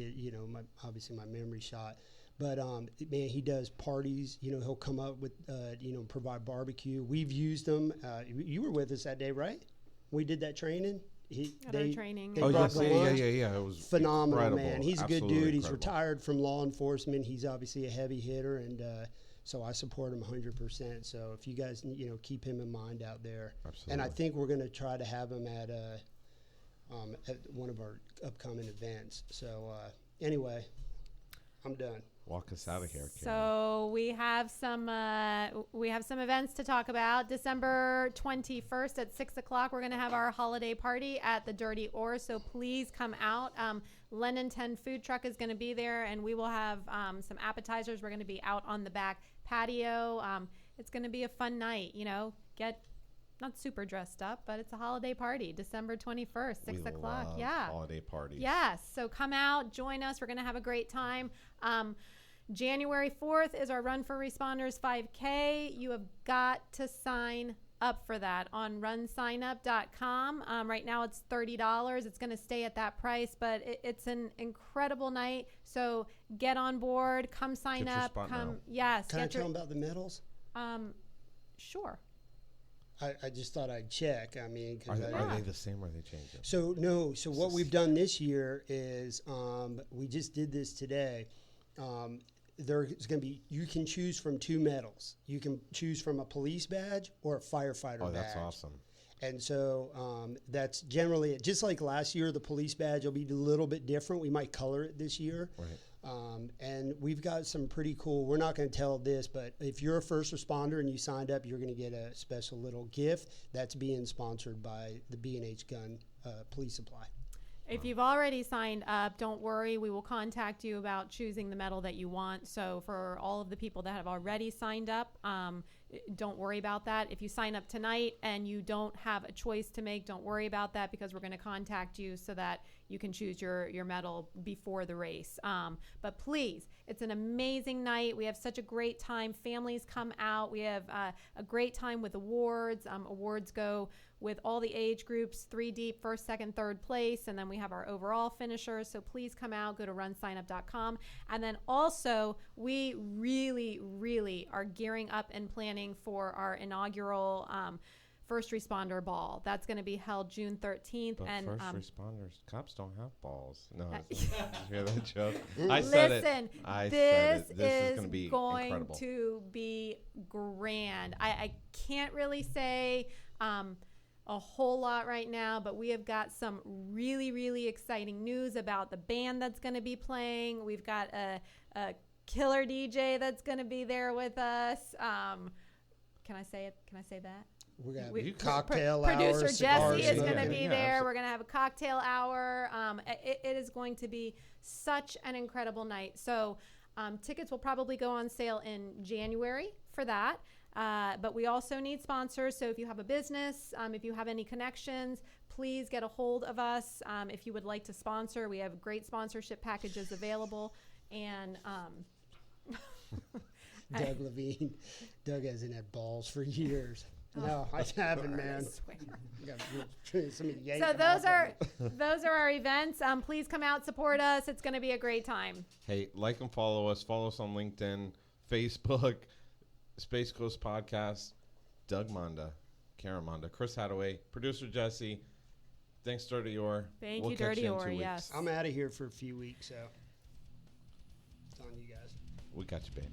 obviously my memory shot, but man, he does parties. He'll come up with provide barbecue. We've used him. You were with us that day, right? We did that training. Training. Yeah. It was phenomenal, incredible. man. He's Absolutely a good dude. He's incredible. retired from law enforcement. He's obviously a heavy hitter, and so I support him 100%. So if you guys, keep him in mind out there. Absolutely. And I think we're going to try to have him at one of our upcoming events. So anyway, I'm done. Walk us out of here, Karen. So we have some events to talk about. December 21st at 6:00, we're going to have our holiday party at the Dirty Oar. So please come out. Lennon 10 food truck is going to be there, and we will have some appetizers. We're going to be out on the back patio. It's going to be a fun night. Get not super dressed up, but it's a holiday party. December 21st, 6:00. Love holiday parties. Yes. So come out, join us. We're going to have a great time. January 4th is our Run for Responders 5K. You have got to sign up for that on runsignup.com. Right now it's $30. It's going to stay at that price, but it's an incredible night. So get on board, come sign Get your up. spot now. Yes. Can I tell them about the medals? Sure. I just thought I'd check. I mean, Are because they the same or are they changing? So no. So what we've done this year is we just did this today. There's going to be, you can choose from 2 medals. You can choose from a police badge or a firefighter badge. Oh, that's awesome. And so that's generally it. Just like last year, the police badge will be a little bit different. We might color it this year. Right. And we've got some pretty cool, we're not going to tell this, but if you're a first responder and you signed up, you're going to get a special little gift that's being sponsored by the B&H Gun Police Supply. If you've already signed up, don't worry. We will contact you about choosing the medal that you want. So for all of the people that have already signed up, don't worry about that. If you sign up tonight and you don't have a choice to make, don't worry about that, because we're going to contact you so that you can choose your medal before the race. But please, it's an amazing night. We have such a great time. Families come out. We have a great time with awards. Awards go with all the age groups, 3 deep, first, second, third place. And then we have our overall finishers. So please come out, go to runsignup.com. And then also, we really, really are gearing up and planning for our inaugural First Responder Ball. That's going to be held June 13th. But and first responders, cops don't have balls. No, did you hear that joke? I said it. Listen, I this said it. This is going to be going incredible. to be grand. I can't really say a whole lot right now, but we have got some really, really exciting news about the band that's going to be playing. We've got a killer DJ that's going to be there with us. Can I say it? Can I say that? We got You cocktail Producer hour, cigars, Jesse is going to smoking. be Yeah, there. absolutely. We're going to have a cocktail hour. It is going to be such an incredible night. So tickets will probably go on sale in January for that. But we also need sponsors. So if you have a business, if you have any connections, please get a hold of us. If you would like to sponsor, we have great sponsorship packages available. And Doug Levine. Doug hasn't had balls for years. No, I haven't, man. So those are our events. Please come out, support us. It's going to be a great time. Hey, like and follow us. Follow us on LinkedIn, Facebook, Space Coast Podcast, Doug Monda, Karen Monda, Chris Hadaway, producer Jesse. Thanks, Dirty Oar. Thank We'll you, catch Dirty in Oar. 2 weeks. Yes. I'm out of here for a few weeks, so it's on you guys. We got you, babe.